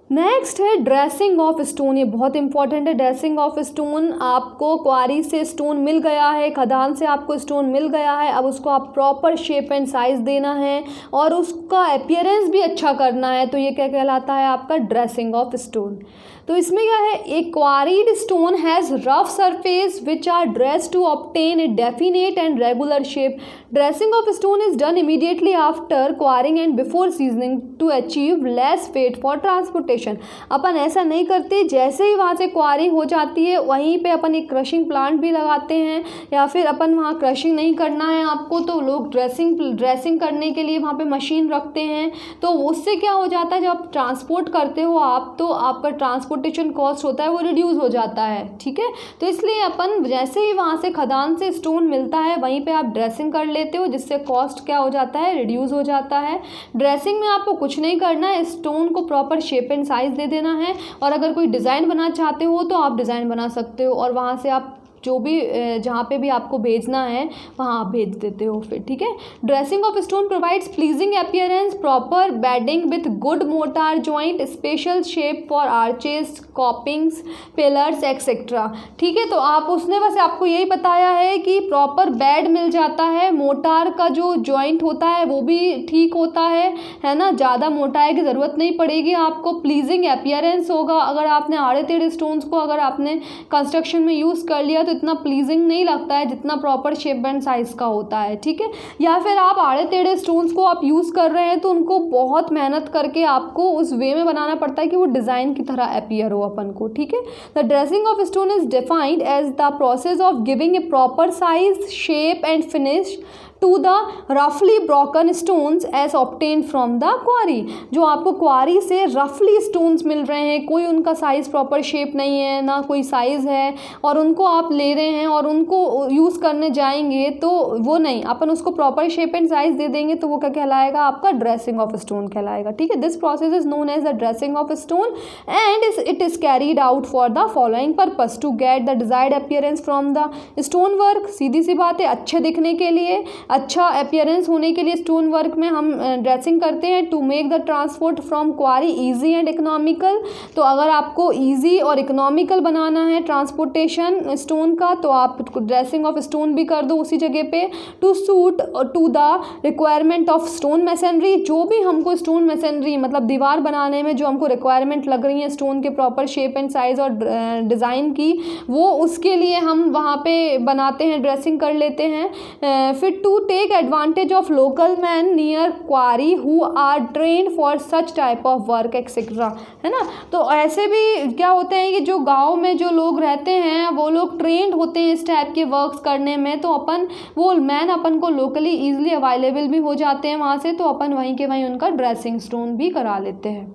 नेक्स्ट है ड्रेसिंग ऑफ स्टोन। ये बहुत इंपॉर्टेंट है। ड्रेसिंग ऑफ स्टोन, आपको क्वारी से स्टोन मिल गया है, खदान से आपको स्टोन मिल गया है, अब उसको आप प्रॉपर शेप एंड साइज़ देना है और उसका अपीयरेंस भी अच्छा करना है, तो ये क्या कहलाता है आपका ड्रेसिंग ऑफ स्टोन। तो इसमें क्या है, a quarried stone has rough surface which are dressed to obtain a definite and regular shape. Dressing of stone is done immediately after quarrying and before seasoning to achieve less weight for transportation. अपन ऐसा नहीं करते, जैसे ही वहाँ से क्वारिंग हो जाती है वहीं पे अपन एक क्रशिंग प्लांट भी लगाते हैं, या फिर अपन वहाँ क्रशिंग नहीं करना है आपको तो लोग ड्रेसिंग करने के लिए वहाँ पे मशीन रखते हैं। तो उससे क्या हो जाता है, जब आप ट्रांसपोर्ट करते हो आप, तो आपका ट्रांसपोर्टेशन कॉस्ट होता है वो रिड्यूस हो जाता है, ठीक है। तो इसलिए अपन जैसे ही वहाँ से खदान से स्टोन मिलता है वहीं पे आप ड्रेसिंग कर लेते हो, जिससे कॉस्ट क्या हो जाता है, रिड्यूस हो जाता है। ड्रेसिंग में आपको कुछ नहीं करना है, स्टोन को प्रॉपर शेप एंड साइज़ दे देना है, और अगर कोई डिज़ाइन बनाना चाहते हो तो आप डिज़ाइन बना सकते हो, और वहाँ से आप जो भी जहाँ पे भी आपको भेजना है वहाँ आप भेज देते हो फिर, ठीक है। Dressing of stone provides pleasing appearance, proper bedding with good mortar joint, special shape for arches, copings, pillars etcetera, ठीक है। तो आप उसने बस आपको यही बताया है कि प्रॉपर बेड मिल जाता है, मोर्टार का जो जॉइंट होता है वो भी ठीक होता है ना, ज़्यादा मोटाई की ज़रूरत नहीं पड़ेगी आपको, प्लीजिंग अपीयरेंस होगा। अगर आपने आड़े टेढ़े स्टोन्स को अगर आपने कंस्ट्रक्शन में यूज़ कर लिया तो इतना प्लीजिंग नहीं लगता है जितना प्रॉपर शेप एंड साइज का होता है, ठीक है। या फिर आप आड़े टेढ़े स्टोन्स को आप यूज़ कर रहे हैं तो उनको बहुत मेहनत करके आपको उस वे में बनाना पड़ता है कि वो डिज़ाइन की तरह अपीयर हो अपन को, ठीक है। The dressing of stone is defined as the process of giving a proper size, shape and finish to the रफली broken stones as obtain from the quarry. जो आपको क्वारी से रफली स्टोन्स मिल रहे हैं, कोई उनका साइज़ प्रॉपर शेप नहीं है, ना कोई साइज़ है, और उनको आप ले रहे हैं और उनको यूज़ करने जाएंगे तो वो नहीं, अपन उसको प्रॉपर शेप एंड साइज़ दे देंगे तो वो क्या कहलाएगा, आपका ड्रेसिंग ऑफ स्टोन कहलाएगा, ठीक है। This process is known as the dressing of stone and it is carried out for the following purpose, to get the desired appearance from the stone work. सीधी सी बात है, अच्छे दिखने के लिए, अच्छा अपीयरेंस होने के लिए स्टोन वर्क में हम ड्रेसिंग करते हैं। To make the transport from quarry easy and economical, तो अगर आपको इजी और इकोनॉमिकल बनाना है ट्रांसपोर्टेशन स्टोन का तो आप ड्रेसिंग ऑफ स्टोन भी कर दो उसी जगह पे। To suit to the requirement of stone masonry, जो भी हमको स्टोन मैसनरी मतलब दीवार बनाने में जो हमको रिक्वायरमेंट लग रही है स्टोन के प्रॉपर शेप एंड साइज और डिज़ाइन की, वो उसके लिए हम वहाँ पे बनाते हैं, ड्रेसिंग कर लेते हैं। फिर to take advantage of local man near quarry who are trained for such type of work etcetera, है ना। तो ऐसे भी क्या होते हैं कि जो गांव में जो लोग रहते हैं वो लोग ट्रेंड होते हैं इस टाइप के वर्क्स करने में, तो अपन वो मैन अपन को लोकली ईजिली अवेलेबल भी हो जाते हैं वहाँ से, तो अपन वहीं के वहीं उनका ड्रेसिंग स्टोन भी करा लेते हैं।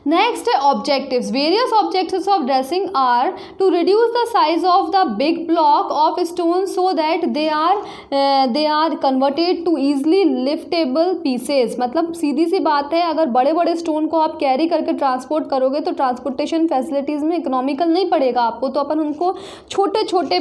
नेक्स्ट है objectives. Various objectives of dressing are to reduce the size of the big block of stone so that they are converted to easily liftable pieces. मतलब सीधी सी बात है, अगर बड़े बड़े स्टोन को आप कैरी करके ट्रांसपोर्ट करोगे तो ट्रांसपोर्टेशन फैसिलिटीज़ में इकोनॉमिकल नहीं पड़ेगा आपको, तो अपन उनको छोटे छोटे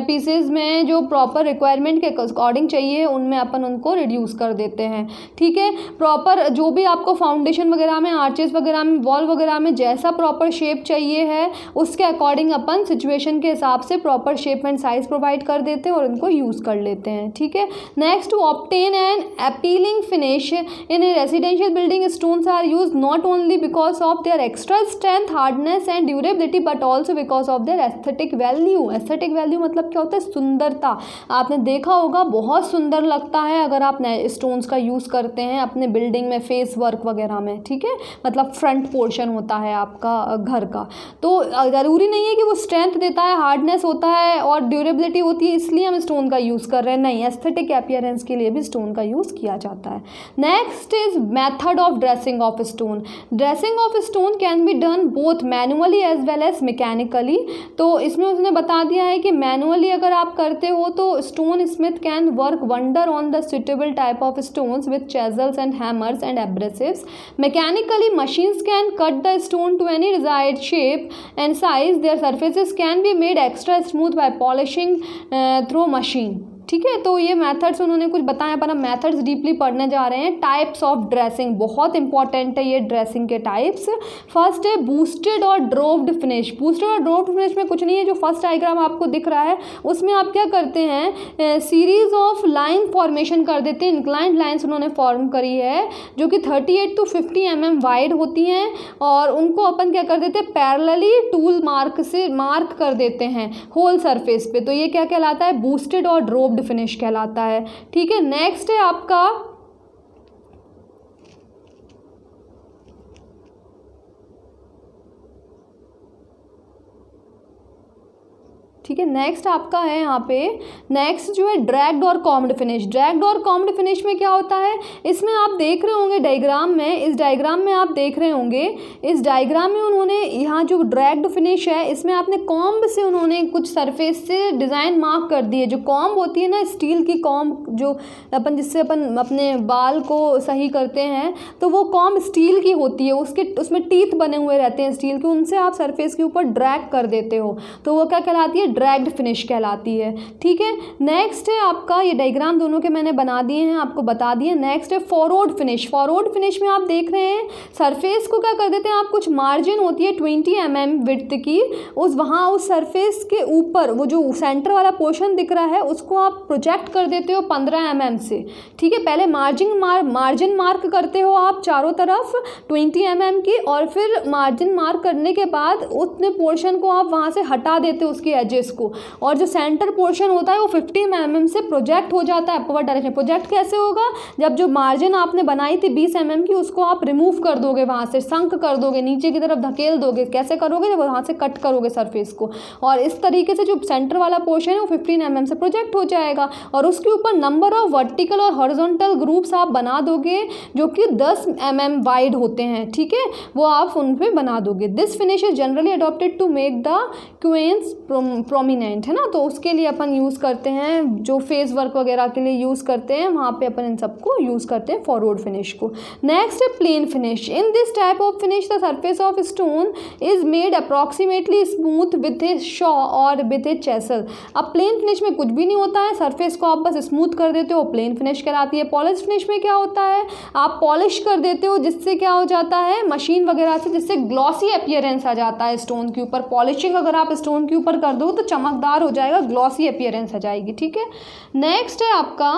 पीसेज में जो प्रॉपर रिक्वायरमेंट के अकॉर्डिंग चाहिए उनमें अपन उनको रिड्यूस कर देते हैं, ठीक है। प्रॉपर जो भी आपको फाउंडेशन वगैरह में, आर्चेस वगैरह में, वॉल वगैरह में जैसा प्रॉपर शेप चाहिए है उसके अकॉर्डिंग अपन सिचुएशन के हिसाब से proper shape and size provide कर देते हैं और उनको यूज़ कर लेते हैं, ठीक है। Next, to obtain an appealing finish in a residential building, stones are use not only because of their extra strength, hardness and durability but also because of their aesthetic value. Aesthetic value मतलब क्या होता है, सुंदरता। आपने देखा होगा बहुत सुंदर लगता है अगर आप स्टोन्स का यूज़ करते हैं अपने बिल्डिंग में, फेस वर्क वगैरह में, ठीक है। मतलब फ्रंट पोर्शन होता है आपका घर का, तो ज़रूरी नहीं है कि वो स्ट्रेंथ देता है, हार्डनेस होता है और ड्यूरेबिलिटी होती है इसलिए हम स्टोन का यूज़ कर रहे हैं, नहीं, एस्थेटिक अपीयरेंस के लिए भी स्टोन का यूज़ किया जाता है। Next is method of dressing of stone. Dressing of stone can be done both manually as well as mechanically. तो इसमें उसने बता दिया है कि मैनुअली अगर आप करते हो तो stone smith can work wonder on the suitable type of stones with chisels and hammers and abrasives. Mechanically machines can cut the stone to any desired shape and size. Their surfaces can be made extra smooth by polishing through machine, ठीक है। तो ये methods उन्होंने कुछ बताया, पर हम methods deeply पढ़ने जा रहे हैं। टाइप्स ऑफ ड्रेसिंग बहुत इंपॉर्टेंट है ये ड्रेसिंग के टाइप्स। फर्स्ट है बूस्टेड और ड्रोव्ड फिनिश। बूस्टेड और ड्रोव्ड फिनिश में कुछ नहीं है, जो फर्स्ट डायग्राम आपको दिख रहा है उसमें आप क्या करते हैं, सीरीज ऑफ लाइन फॉर्मेशन कर देते हैं। इंक्लाइंड लाइन्स उन्होंने फॉर्म करी है जो कि 38 to 50 mm वाइड होती हैं और उनको अपन क्या कर देते हैं, पैरेलली टूल मार्क से मार्क कर देते हैं होल सरफेस पे। तो ये क्या कहलाता है, बूस्टेड और ड्रोव्ड स्मूथ्ड फिनिश कहलाता है। ठीक है, नेक्स्ट है आपका ठीक है, नेक्स्ट आपका है यहाँ पे, नेक्स्ट जो है ड्रैग्ड और कॉम्ड फिनिश। ड्रैग्ड और कॉम्ड फिनिश में क्या होता है, इसमें आप देख रहे होंगे डायग्राम में, इस डायग्राम में आप देख रहे होंगे, इस डायग्राम में उन्होंने यहाँ जो ड्रैग्ड फिनिश है इसमें आपने कॉम्ब से उन्होंने कुछ सरफेस से डिज़ाइन मार्क कर दिए। जो कॉम्ब होती है ना, स्टील की कॉम्ब, जो अपन जिससे अपन अपने बाल को सही करते हैं, तो वो कॉम्ब स्टील की होती है, उसमें टीथ बने हुए रहते हैं स्टील के, उनसे आप सरफेस के ऊपर ड्रैग कर देते हो, तो वो क्या कहलाती है, ड्रैग्ड फिनिश कहलाती है। ठीक है, नेक्स्ट है आपका, ये डायग्राम दोनों के मैंने बना दिए हैं, आपको बता दिए। नेक्स्ट है फॉरवर्ड फिनिश। फॉरवर्ड फिनिश में आप देख रहे हैं सरफेस को क्या कर देते हैं आप, कुछ मार्जिन होती है 20 mm विड्थ की, उस सरफेस के ऊपर वो जो सेंटर वाला पोर्शन दिख रहा है उसको आप प्रोजेक्ट कर देते हो 15 mm से। ठीक है, पहले मार्जिन मार्क करते हो आप चारों तरफ 20 mm की, और फिर मार्जिन मार्क करने के बाद उतने पोर्शन को आप वहाँ से हटा देते हो, उसकी एजेस को, और जो सेंटर पोर्शन होता है वो 50 mm से प्रोजेक्ट हो जाता है अपवर्ड डायरेक्शन। प्रोजेक्ट कैसे होगा, जब जो मार्जिन आपने बनाई थी 20 mm की, उसको आप रिमूव कर दोगे, वहाँ से संक कर दोगे, नीचे की तरफ धकेल दोगे। कैसे करोगे, जब वहाँ से कट करोगे सरफेस को, और इस तरीके से जो सेंटर वाला पोर्शन है वो 15 mm से प्रोजेक्ट हो जाएगा, और उसके ऊपर नंबर ऑफ वर्टिकल और हॉरिजॉन्टल ग्रुप्स आप बना दोगे जो कि 10 mm वाइड होते हैं। ठीक है, वो आप उन पे बना दोगे। This finish is generally adopted to make the quoins prominent, है ना, तो उसके लिए अपन यूज़ करते हैं, जो फेस वर्क वगैरह के लिए यूज़ करते हैं, वहाँ पे अपन इन सबको यूज़ करते हैं फॉरवर्ड फिनिश को। नेक्स्ट है plain finish. In this type of finish the surface of stone is made approximately smooth with a saw और विथ ए चेसल। अब प्लेन फिनिश में कुछ भी नहीं होता है, सरफेस को आप बस स्मूथ कर देते हो, प्लेन फिनिश कहलाती है। पॉलिश फिनिश में क्या होता है, आप पॉलिश कर देते हो, जिससे क्या हो जाता है, मशीन वगैरह से, जिससे ग्लॉसी अपीयरेंस आ जाता है स्टोन के ऊपर। पॉलिशिंग अगर आप स्टोन के ऊपर कर दो तो चमकदार हो जाएगा, ग्लॉसी अपीयरेंस आ जाएगी। ठीक है, नेक्स्ट है आपका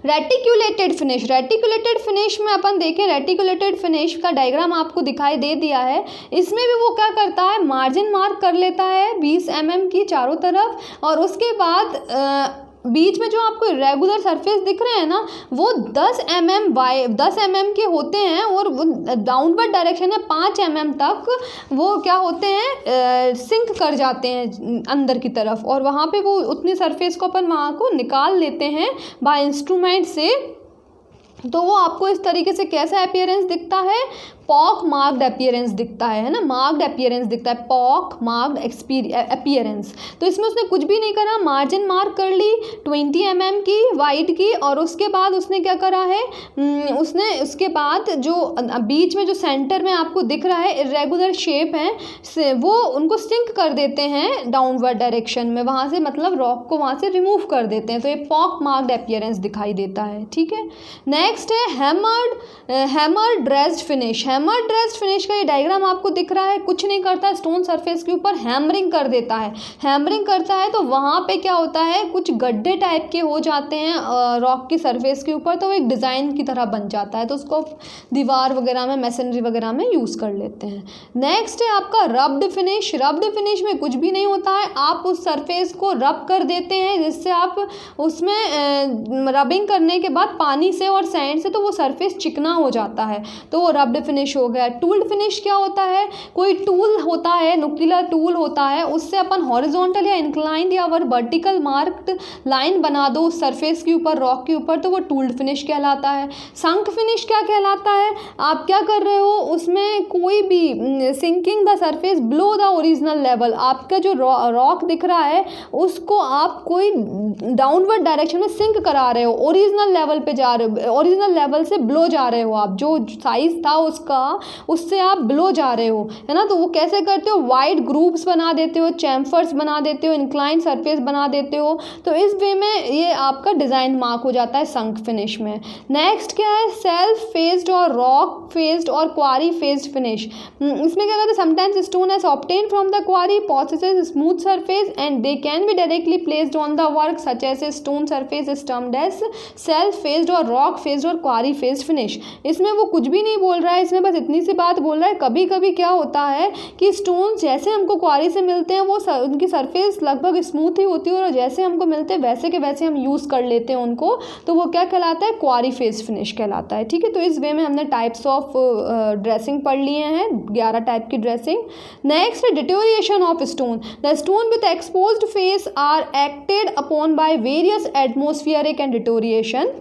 रेटिकुलेटेड फिनिश। रेटिकुलेटेड फिनिश में अपन देखें, रेटिकुलेटेड फिनिश का डायग्राम आपको दिखाई दे दिया है। इसमें भी वो क्या करता है, मार्जिन मार्क कर लेता है 20 mm की चारों तरफ, और उसके बाद बीच में जो आपको रेगुलर सरफेस दिख रहे हैं ना, वो 10 mm के होते हैं, और वो डाउनवर्ड डायरेक्शन है 5 mm तक वो क्या होते हैं, सिंक कर जाते हैं अंदर की तरफ, और वहाँ पे वो उतनी सरफेस को अपन वहाँ को निकाल लेते हैं बाय इंस्ट्रूमेंट से। तो वो आपको इस तरीके से कैसा अपीयरेंस दिखता है, पॉक मार्क्ड अपीयरेंस दिखता है ना, मार्क्ड अपीयरेंस दिखता है, पॉक मार्क्ड अपीयरेंस। तो इसमें उसने कुछ भी नहीं करा, मार्जिन मार्क कर ली 20 mm की वाइड की, और उसके बाद उसने क्या करा है, उसने उसके बाद जो बीच में जो सेंटर में आपको दिख रहा है इरेगुलर शेप है, वो उनको सिंक कर देते हैं डाउनवर्ड डायरेक्शन में, वहाँ से मतलब रॉक को वहाँ से रिमूव कर देते हैं, तो ये पॉक मार्क्ड अपीयरेंस दिखाई देता है। ठीक है, नेक्स्ट है hammered dressed finish. Hammer dressed finish का ये डायग्राम आपको दिख रहा है, कुछ नहीं करता, स्टोन सरफेस के ऊपर हैमरिंग कर देता है। हैमरिंग करता है तो वहाँ पे क्या होता है, कुछ गड्ढे टाइप के हो जाते हैं रॉक की सरफेस के ऊपर, तो वो एक डिज़ाइन की तरह बन जाता है, तो उसको दीवार वगैरह में, मैसनरी वगैरह में यूज़ कर लेते हैं। नेक्स्ट है आपका रब्ड फिनिश। रब्ड फिनिश में कुछ भी नहीं होता है, आप उस सरफेस को रब कर देते हैं, जिससे आप उसमें रबिंग करने के बाद पानी से और सैंड से तो वो सरफेस चिकना हो जाता है, तो वो रब्ड फिनिश हो गया। टूल्ड फिनिश क्या होता है, कोई टूल होता है, नुक्लियर टूल होता है, उससे अपन हॉरिजॉन्टल या इंक्लाइंड या वर्टिकल मार्क्ड लाइन बना दो उस सरफेस के ऊपर, रॉक के ऊपर, तो वो टूल्ड फिनिश कहलाता है। संक फिनिश क्या कहलाता है, आप क्या कर रहे हो, उसमें कोई भी sinking the surface below the original level, आपका जो रॉक दिख रहा है उसको आप कोई डाउनवर्ड डायरेक्शन में सिंक करा रहे हो, ओरिजिनल लेवल पे जा रहे हो, ओरिजिनल लेवल से बिलो जा रहे हो, आप जो साइज था उसका उससे आप बिलो जा रहे हो, है ना, तो वो कैसे करते हो, वाइड ग्रुप्स बना देते हो, चैम्फर्स बना देते हो, इंक्लाइन सरफेस बना देते हो, तो इस वे में ये आपका डिज़ाइन मार्क हो जाता है संक फिनिश में। नेक्स्ट क्या है, self faced or rock faced or quarry faced finish. इसमें क्या कहते हैं, sometimes stone as obtain from the quarry possesses smooth surface and they can be directly placed on the work such as a stone surface is termed as self faced or rock faced or quarry faced finish. इसमें वो कुछ भी नहीं बोल रहा है, इसमें बस इतनी सी बात बोल रहा है। कभी कभी क्या होता है कि स्टोन जैसे हमको क्वारी से मिलते हैं वो उनकी सरफेस लगभग स्मूथ ही होती है और जैसे हमको मिलते हैं वैसे के वैसे हम यूज़ कर लेते हैं उनको, तो वो क्या कहलाता है, क्वारी फेस फिनिश कहलाता है। ठीक है, तो इस वे में हमने टाइप्स ऑफ ड्रेसिंग पढ़ लिए हैं, 11 टाइप की ड्रेसिंग। Next, deterioration of stone. The stone with exposed face are acted upon by various atmospheric and deterioration.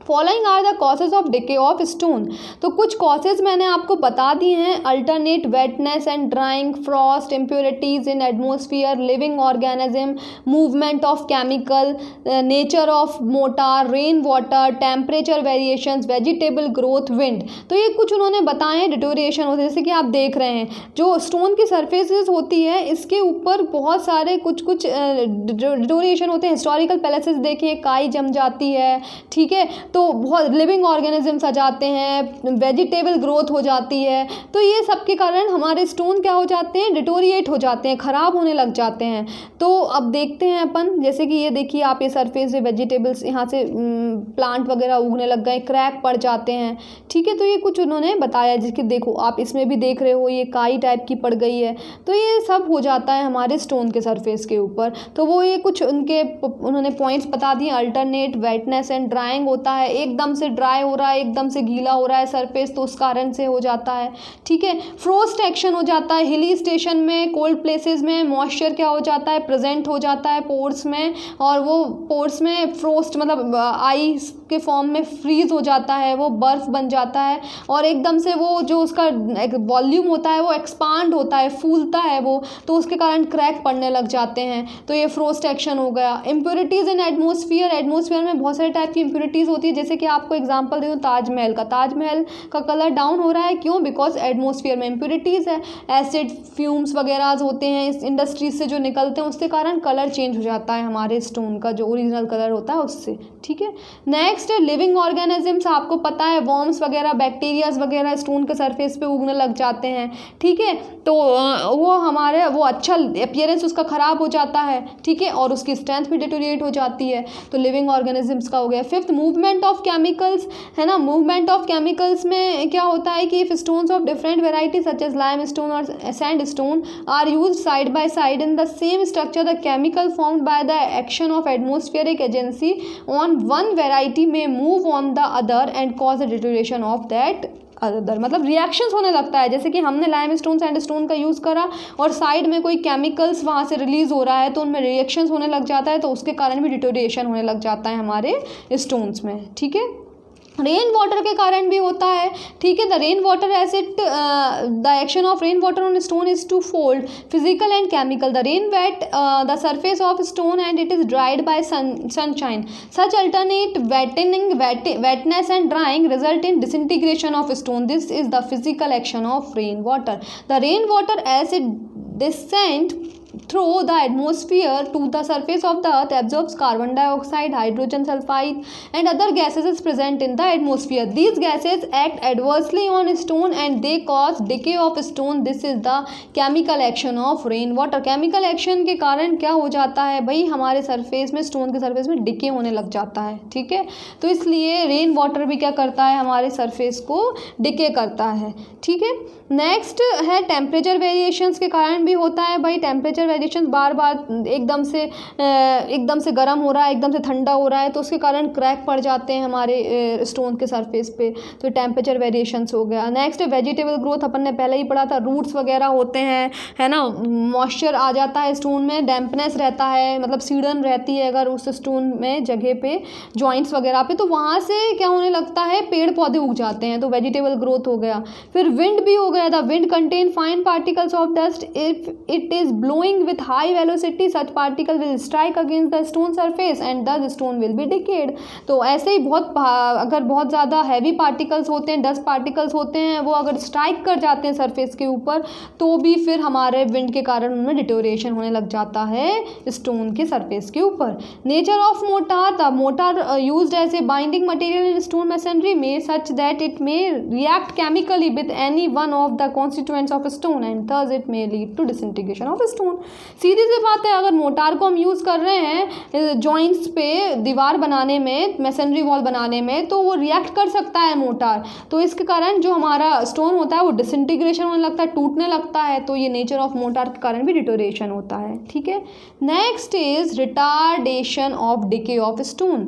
Following are the causes of decay of stone. तो कुछ कॉजेज मैंने आपको बता दिए हैं, alternate wetness and drying, frost, impurities in atmosphere, living organism, movement of chemical, nature of mortar, rain water, temperature variations, vegetable growth, wind. तो ये कुछ उन्होंने बताए हैं डिटोरिएशन होते, जैसे कि आप देख रहे हैं जो स्टोन की सर्फेसिस होती है इसके ऊपर बहुत सारे कुछ डिटोरिएशन होते हैं। हिस्टोरिकल पैलेसेस देखिए, काई जम जाती है, ठीक है, तो बहुत लिविंग ऑर्गेनिजम्स आ जाते हैं, वेजिटेबल ग्रोथ हो जाती है। तो ये सब के कारण हमारे स्टोन क्या हो जाते हैं, डिटोरिएट हो जाते हैं, ख़राब होने लग जाते हैं। तो अब देखते हैं अपन, जैसे कि ये देखिए आप, ये सरफेस से वेजिटेबल्स यहाँ से प्लांट वगैरह उगने लग गए, क्रैक पड़ जाते हैं। ठीक है, तो ये कुछ उन्होंने बताया, जिसके देखो आप इसमें भी देख रहे हो ये काई टाइप की पड़ गई है। तो ये सब हो जाता है हमारे स्टोन के सरफेस के ऊपर। तो वो ये कुछ उन्होंने पॉइंट्स बता दिए। अल्टरनेट वेटनेस एंड ड्राइंग होता है, एकदम से ड्राई हो रहा है, एकदम से गीला हो रहा है सरफेस, तो उस कारण से हो जाता है। ठीक है, फ्रोस्ट एक्शन हो जाता है, हिली स्टेशन में, कोल्ड प्लेसेस में मॉइस्चर क्या हो जाता है, प्रेजेंट हो जाता है पोर्स में, और वो पोर्स में फ्रोस्ट मतलब आइस के फॉर्म में फ्रीज हो जाता है, वो बर्फ बन जाता है, और एकदम से वो जो उसका वॉल्यूम होता है वो एक्सपांड होता है, फूलता है वो, तो उसके कारण क्रैक पड़ने लग जाते हैं। तो ये फ्रोस्ट एक्शन हो गया। इम्प्योरिटीज़ इन एटमोसफियर, एटमोसफियर में बहुत सारे टाइप की इम्प्योरिटीज़ होती है। जैसे कि आपको एग्जांपल दे दूँ ताजमहल का कलर डाउन हो रहा है, क्यों? बिकॉज एटमोसफियर में इम्प्योरिटीज़ है, एसिड फ्यूम्स वगैरह होते हैं इस इंडस्ट्रीज से जो निकलते हैं, उसके कारण कलर चेंज हो जाता है हमारे स्टोन का, जो ओरिजिनल कलर होता है उससे। ठीक है, नेक्स्ट लिविंग ऑर्गेनिजम्स, आपको पता है वॉर्म्स वगैरह, बैक्टीरियाज वगैरह स्टोन के सरफेस पे उगने लग जाते हैं। ठीक है, तो वो अच्छा अपीयरेंस उसका ख़राब हो जाता है। ठीक है, और उसकी स्ट्रेंथ भी डिटोरिएट हो जाती है। तो लिविंग ऑर्गेनिजम्स का हो गया। फिफ्थ, मूवमेंट ऑफ केमिकल्स, है ना। मूवमेंट ऑफ केमिकल्स में क्या होता है कि if stones of different variety such as limestone और sandstone are used side by side in the same structure, the chemical formed by the action of atmospheric agency on one variety में move on the other and cause the deterioration of that other. मतलब reactions होने लगता है, जैसे कि हमने limestone sandstone का use करा और साइड में कोई केमिकल्स वहाँ से रिलीज हो रहा है तो उनमें रिएक्शंस होने लग जाता है, तो उसके कारण भी डिटोरिएशन होने लग जाता है हमारे स्टोन्स में। ठीक है, रेन वाटर के कारण भी होता है। ठीक है, the rain water acid, the action of rain water on stone is twofold, physical and chemical. The rain wet the surface of stone and it is dried by sunshine. Such alternate wetness and drying result in disintegration of stone. This is the physical action of rain water. The rain water acid descent through the atmosphere to the surface of the earth, absorbs carbon dioxide, hydrogen sulfide and other gases is present in the atmosphere. These gases act adversely on stone and they cause decay of stone. This is the chemical action of rain water. chemical action के कारण क्या हो जाता है भाई, हमारे surface में, stone के सरफेस में डिके होने लग जाता है। ठीक है, तो इसलिए रेन वाटर भी क्या करता है, हमारे सरफेस को डिके करता है। ठीक है, नेक्स्ट है टेम्परेचर वेरिएशंस के कारण भी होता है भाई। टेम्परेचर वेरिएशन बार बार एकदम से गर्म हो रहा है, एकदम से ठंडा हो रहा है, तो उसके कारण क्रैक पड़ जाते हैं हमारे स्टोन के सरफेस पे, तो टेम्परेचर वेरिएशंस हो गया। नेक्स्ट वेजिटेबल ग्रोथ, अपन ने पहले ही पढ़ा था, रूट्स वगैरह होते हैं, है ना, मॉइस्चर आ जाता है स्टोन में, डैम्पनेस रहता है, मतलब सीडन रहती है अगर उस स्टोन में जगह पे, जॉइंट्स वगैरह पे, तो वहाँ से क्या होने लगता है, पेड़ पौधे उग जाते हैं, तो वेजिटेबल ग्रोथ हो गया। फिर विंड भी हो गया। The wind contain fine particles of dust, if it is blowing with high velocity such particle will strike against the stone surface and the stone will be decade. तो ऐसे ही अगर बहुत ज़्यादा हैवी पार्टिकल्स होते हैं, डस्ट पार्टिकल्स होते हैं, वो अगर स्ट्राइक कर जाते हैं सरफेस के ऊपर, तो भी फिर हमारे विंड के कारण उनमें डिटोरिएशन होने लग जाता है स्टोन के सरफेस के ऊपर। Nature of mortar, the mortar used as a binding material in stone masonry में such that it may react chemically with any one of the constituents of stone and thus it may lead to disintegration of stone. सीधी सी बात है, अगर motor को हम use कर रहे हैं जॉइंट्स पे दीवार बनाने में, मैसनरी वॉल बनाने में, तो वो रिएक्ट कर सकता है मोटार, तो इसके कारण जो हमारा स्टोन होता है वो डिसइंटीग्रेशन होने लगता है, टूटने लगता है, तो ये नेचर ऑफ मोटार के कारण भी डिटोरेशन होता है। ठीक है, next is retardation of decay of stone.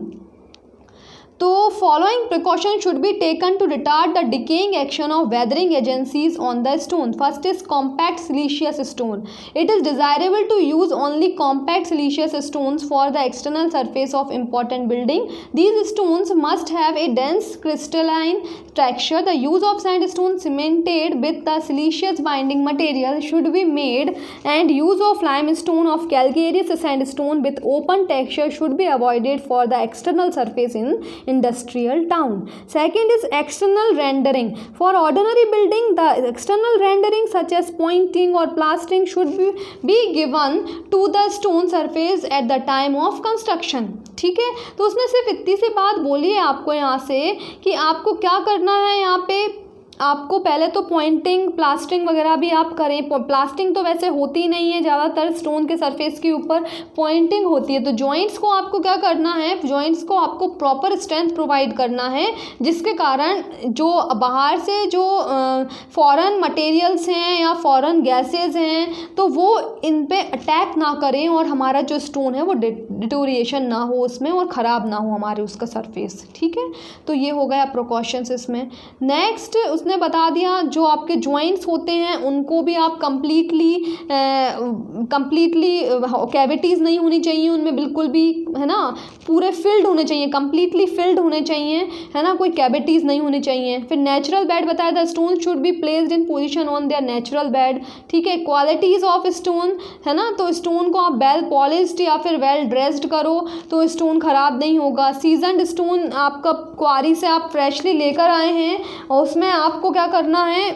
तो following precaution should be taken to retard the decaying action of weathering agencies on the stone. First is compact siliceous stone. It is desirable to use only compact siliceous stones for the external surface of important building. These stones must have a dense crystalline texture. The use of sandstone cemented with the siliceous binding material should be made, and use of limestone of calcareous sandstone with open texture should be avoided for the external surface in industrial town. Second is external rendering. For ordinary building, the external rendering such as pointing or plastering should be given to the stone surface at the time of construction. ठीक है, तो उसने सिर्फ इतनी सी बात बोली है आपको यहाँ से कि आपको क्या करना है। यहाँ पे आपको पहले तो पॉइंटिंग, प्लास्टिंग वगैरह भी आप करें। प्लास्टिंग तो वैसे होती नहीं है, ज़्यादातर स्टोन के सरफेस के ऊपर पॉइंटिंग होती है। तो जॉइंट्स को आपको क्या करना है, जॉइंट्स को आपको प्रॉपर स्ट्रेंथ प्रोवाइड करना है, जिसके कारण जो बाहर से जो फॉरेन मटेरियल्स हैं या फॉरेन गैसेज हैं तो वो इन पे अटैक ना करें और हमारा जो स्टोन है वो डिटोरिएशन ना हो उसमें और ख़राब ना हो हमारे उसका सरफेस। ठीक है, तो ये हो गया प्रिकॉशंस इसमें। नेक्स्ट उसने बता दिया जो आपके जॉइंट्स होते हैं उनको भी आप कंप्लीटली कैविटीज़ नहीं होनी चाहिए उनमें बिल्कुल भी, है ना, पूरे फिल्ड होने चाहिए, कंप्लीटली फिल्ड होने चाहिए, है ना, कोई कैविटीज़ नहीं होनी चाहिए। फिर नेचुरल बेड बताया था, stone should be placed in position on their natural bed. ठीक है, क्वालिटीज़ ऑफ स्टोन, है ना, तो स्टोन को आप वेल पॉलिश्ड या फिर वेल ड्रेस्ड करो तो स्टोन ख़राब नहीं होगा। सीजनड स्टोन आपका क्वारी से आप फ्रेशली लेकर आए हैं और उसमें आपको क्या करना है,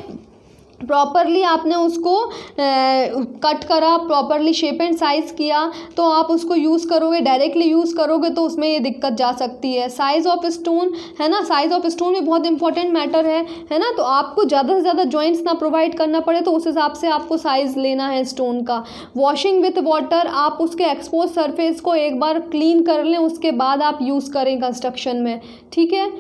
प्रॉपरली आपने उसको कट करा, प्रॉपरली शेप एंड साइज़ किया तो आप उसको यूज़ करोगे, डायरेक्टली यूज़ करोगे तो उसमें ये दिक्कत जा सकती है। साइज़ ऑफ स्टोन, है ना, साइज़ ऑफ स्टोन भी बहुत इंपॉर्टेंट मैटर है ना, तो आपको ज़्यादा से ज़्यादा जॉइंट्स ना प्रोवाइड करना पड़े तो उस हिसाब से आपको साइज़ लेना है स्टोन का। वॉशिंग विथ वाटर, आप उसके एक्सपोज सरफेस को एक बार क्लीन कर लें उसके बाद आप यूज़ करें कंस्ट्रक्शन में। ठीक है,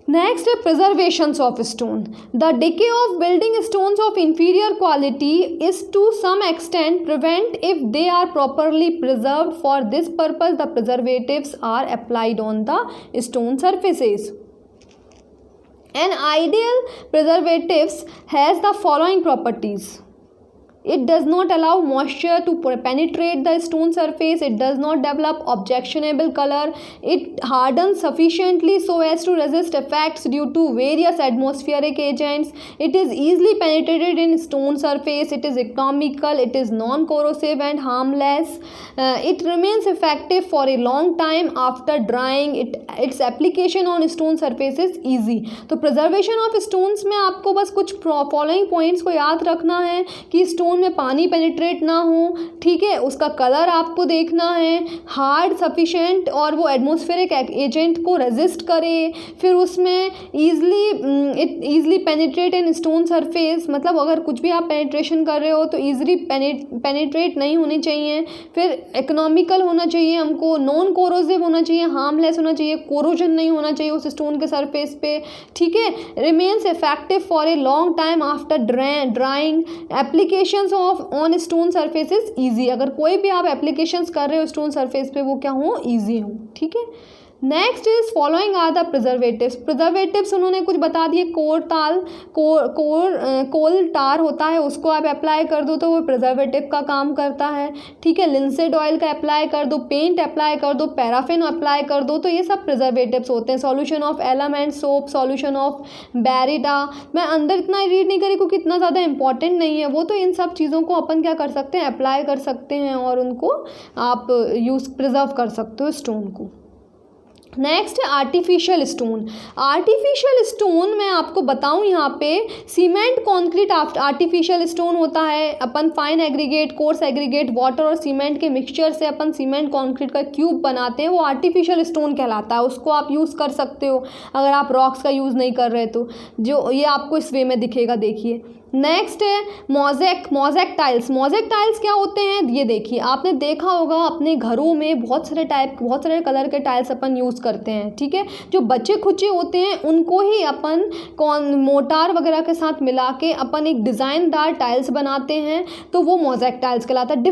नेक्स्ट है preservations of stone. The decay of building stones of inferior quality is to some extent prevent if they are properly preserved. For this purpose the preservatives are applied on the stone surfaces. An ideal preservatives has the following properties. It does not allow moisture to penetrate the stone surface. It does not develop objectionable color. It hardens sufficiently so as to resist effects due to various atmospheric agents. It is easily penetrated in stone surface. It is economical. It is non-corrosive and harmless. It remains effective for a long time after drying. Its application on stone surface is easy. तो preservation of stones में आपको बस कुछ following points को याद रखना है कि स्टोन में पानी पेनिट्रेट ना हो। ठीक है, उसका कलर आपको देखना है, हार्ड सफिशेंट और वो एटमॉस्फेरिक एजेंट को रेजिस्ट करे, फिर उसमें easily penetrate in stone surface, मतलब अगर कुछ भी आप पेनिट्रेशन कर रहे हो तो ईजली पेनिट्रेट नहीं होनी चाहिए। फिर इकोनॉमिकल होना चाहिए हमको, नॉन कोरोसिव होना चाहिए, हार्मलेस होना चाहिए, कोरोजन नहीं होना चाहिए उस स्टोन के सरफेस पे। ठीक है, remains effective for a long time after drawing. Application of on stone surfaces easy, अगर कोई भी आप एप्लीकेशंस कर रहे हो स्टोन सरफेस पे वो क्या हो, इजी हो। ठीक है, next is following are the preservatives. Preservatives उन्होंने कुछ बता दिए, कोल टार होता है उसको आप अप्लाई कर दो तो वो प्रिजर्वेटिव का काम करता है। ठीक है, लिंसेड ऑयल का अप्लाई कर दो, पेंट अप्लाई कर दो, पैराफिन अप्लाई कर दो, तो ये सब प्रिजर्वेटिव्स होते हैं। Solution of alum and soap, solution of baryta, मैं अंदर इतना रीड नहीं करी क्योंकि इतना ज़्यादा इंपॉर्टेंट नहीं है वो, तो इन सब चीज़ों को अपन क्या कर सकते हैं, अप्लाई कर सकते हैं और उनको आप प्रिजर्व कर सकते हो स्टोन को। नेक्स्ट है आर्टिफिशियल स्टोन। आर्टिफिशियल स्टोन मैं आपको बताऊं यहाँ पे सीमेंट कॉन्क्रीट आर्टिफिशियल स्टोन होता है। अपन fine aggregate, coarse aggregate, water और सीमेंट के मिक्सचर से अपन सीमेंट कॉन्क्रीट का क्यूब बनाते हैं, वो आर्टिफिशियल स्टोन कहलाता है। उसको आप यूज़ कर सकते हो अगर आप रॉक्स का यूज़ नहीं कर रहे तो। जो ये आपको इस वे में दिखेगा, देखिए नेक्स्ट है मोज़ेक टाइल्स। मोज़ेक टाइल्स क्या होते हैं, ये देखिए आपने देखा होगा अपने घरों में बहुत सारे कलर के टाइल्स अपन यूज़ करते हैं, ठीक है। जो बचे खुचे होते हैं उनको ही अपन मोटार वगैरह के साथ मिला के अपन एक डिज़ाइनदार टाइल्स बनाते हैं, तो वो मोज़ेक टाइल्स कहलाता है।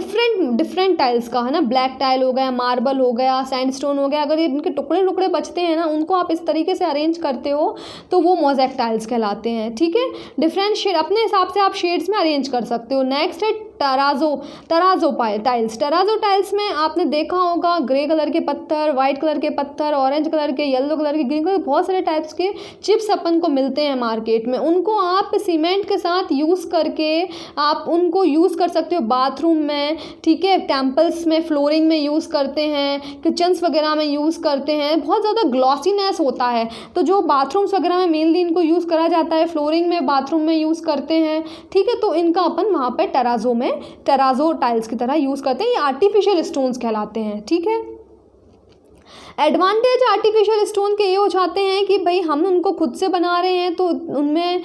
डिफरेंट टाइल्स का है ना, ब्लैक टाइल हो गया, मार्बल हो गया, सैंडस्टोन हो गया, अगर इनके टुकड़े बचते हैं ना, उनको आप इस तरीके से अरेंज करते हो तो वो मोज़ेक टाइल्स कहलाते हैं, ठीक है। डिफरेंट शेड अपने हिसाब से आप शेड्स में अरेंज कर सकते हो। नेक्स्ट है तराजो टाइल्स। तराजो टाइल्स में आपने देखा होगा ग्रे कलर के पत्थर, वाइट कलर के पत्थर, ऑरेंज कलर के, येलो कलर के, ग्रीन कलर के, बहुत सारे टाइप्स के चिप्स अपन को मिलते हैं मार्केट में। उनको आप सीमेंट के साथ यूज़ करके आप उनको यूज़ कर सकते हो बाथरूम में, ठीक है, टेम्पल्स में फ्लोरिंग में यूज़ करते हैं, किचन्स वगैरह में यूज़ करते हैं। बहुत ज़्यादा ग्लॉसीनेस होता है, तो जो बाथरूम्स वगैरह में मेनली इनको यूज़ करा जाता है, फ्लोरिंग में, बाथरूम में यूज़ करते हैं, ठीक है। तो इनका अपन वहाँ पे टेराजो टाइल्स की तरह यूज़ करते हैं। ये आर्टिफिशियल स्टोन्स कहलाते हैं, ठीक है। एडवांटेज आर्टिफिशियल स्टोन के ये हो जाते हैं कि भाई हम उनको खुद से बना रहे हैं तो उनमें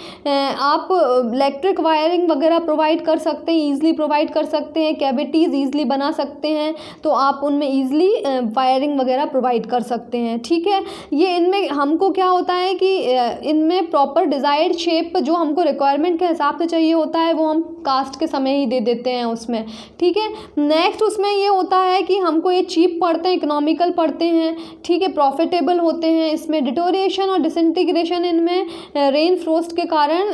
आप इलेक्ट्रिक वायरिंग वगैरह प्रोवाइड कर सकते हैं, ईज़िली प्रोवाइड कर सकते हैं, कैविटीज़ ईज़िली बना सकते हैं, तो आप उनमें ईज़िली वायरिंग वगैरह प्रोवाइड कर सकते हैं, ठीक है। ये इनमें हमको क्या होता है कि इनमें प्रॉपर डिज़ायर्ड शेप जो हमको रिक्वायरमेंट के हिसाब से चाहिए होता है वो हम कास्ट के समय ही दे देते हैं उसमें, ठीक है। नेक्स्ट उसमें ये होता है कि हमको ये चीप पड़ते हैं, इकोनॉमिकल पड़ते हैं, ठीक है, प्रॉफिटेबल होते हैं। इसमें डिटोरिएशन और डिसइंटीग्रेशन इनमें रेन फ्रोस्ट के कारण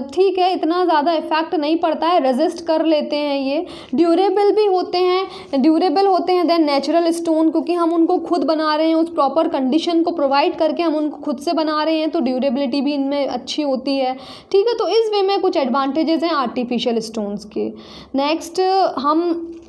ठीक है इतना ज़्यादा इफेक्ट नहीं पड़ता है, रेजिस्ट कर लेते हैं। ये ड्यूरेबल भी होते हैं देन नेचुरल स्टोन, क्योंकि हम उनको खुद बना रहे हैं, उस प्रॉपर कंडीशन को प्रोवाइड करके हम उनको खुद से बना रहे हैं, तो ड्यूरेबिलिटी भी इनमें अच्छी होती है, ठीक है। तो इस वे में कुछ एडवांटेजेस हैं आर्टिफिशियल स्टोन्स के।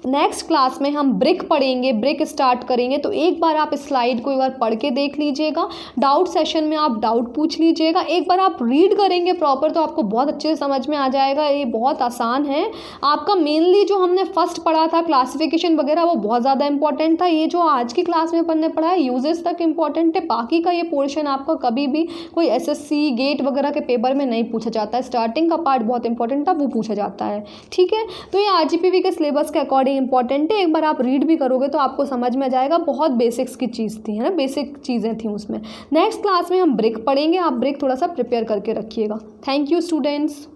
नेक्स्ट क्लास में हम ब्रिक पढ़ेंगे, ब्रिक स्टार्ट करेंगे, तो एक बार आप इस स्लाइड को एक बार पढ़ के देख लीजिएगा, डाउट सेशन में आप डाउट पूछ लीजिएगा, एक बार आप रीड करेंगे प्रॉपर तो आपको बहुत अच्छे से समझ में आ जाएगा। ये बहुत आसान है। आपका मेनली जो हमने फर्स्ट पढ़ा था क्लासिफिकेशन वगैरह वो बहुत ज़्यादा इंपॉर्टेंट था। ये जो आज की क्लास में अपन ने पढ़ा है यूजेस तक इंपॉर्टेंट है, बाकी का ये पोर्शन आपका कभी भी कोई एसएससी गेट वगैरह के पेपर में नहीं पूछा जाता है। स्टार्टिंग का पार्ट बहुत इंपॉर्टेंट था, वो पूछा जाता है, ठीक है। तो ये आरजीपीवी के सिलेबस के अकॉर्डिंग इंपॉर्टेंट है, एक बार आप रीड भी करोगे तो आपको समझ में आ जाएगा। बहुत बेसिक्स की चीज़ थी, है ना, बेसिक चीज़ें थी उसमें। नेक्स्ट क्लास में हम ब्रिक पढ़ेंगे, आप ब्रिक थोड़ा सा प्रिपेयर करके रखिएगा। Thank you students.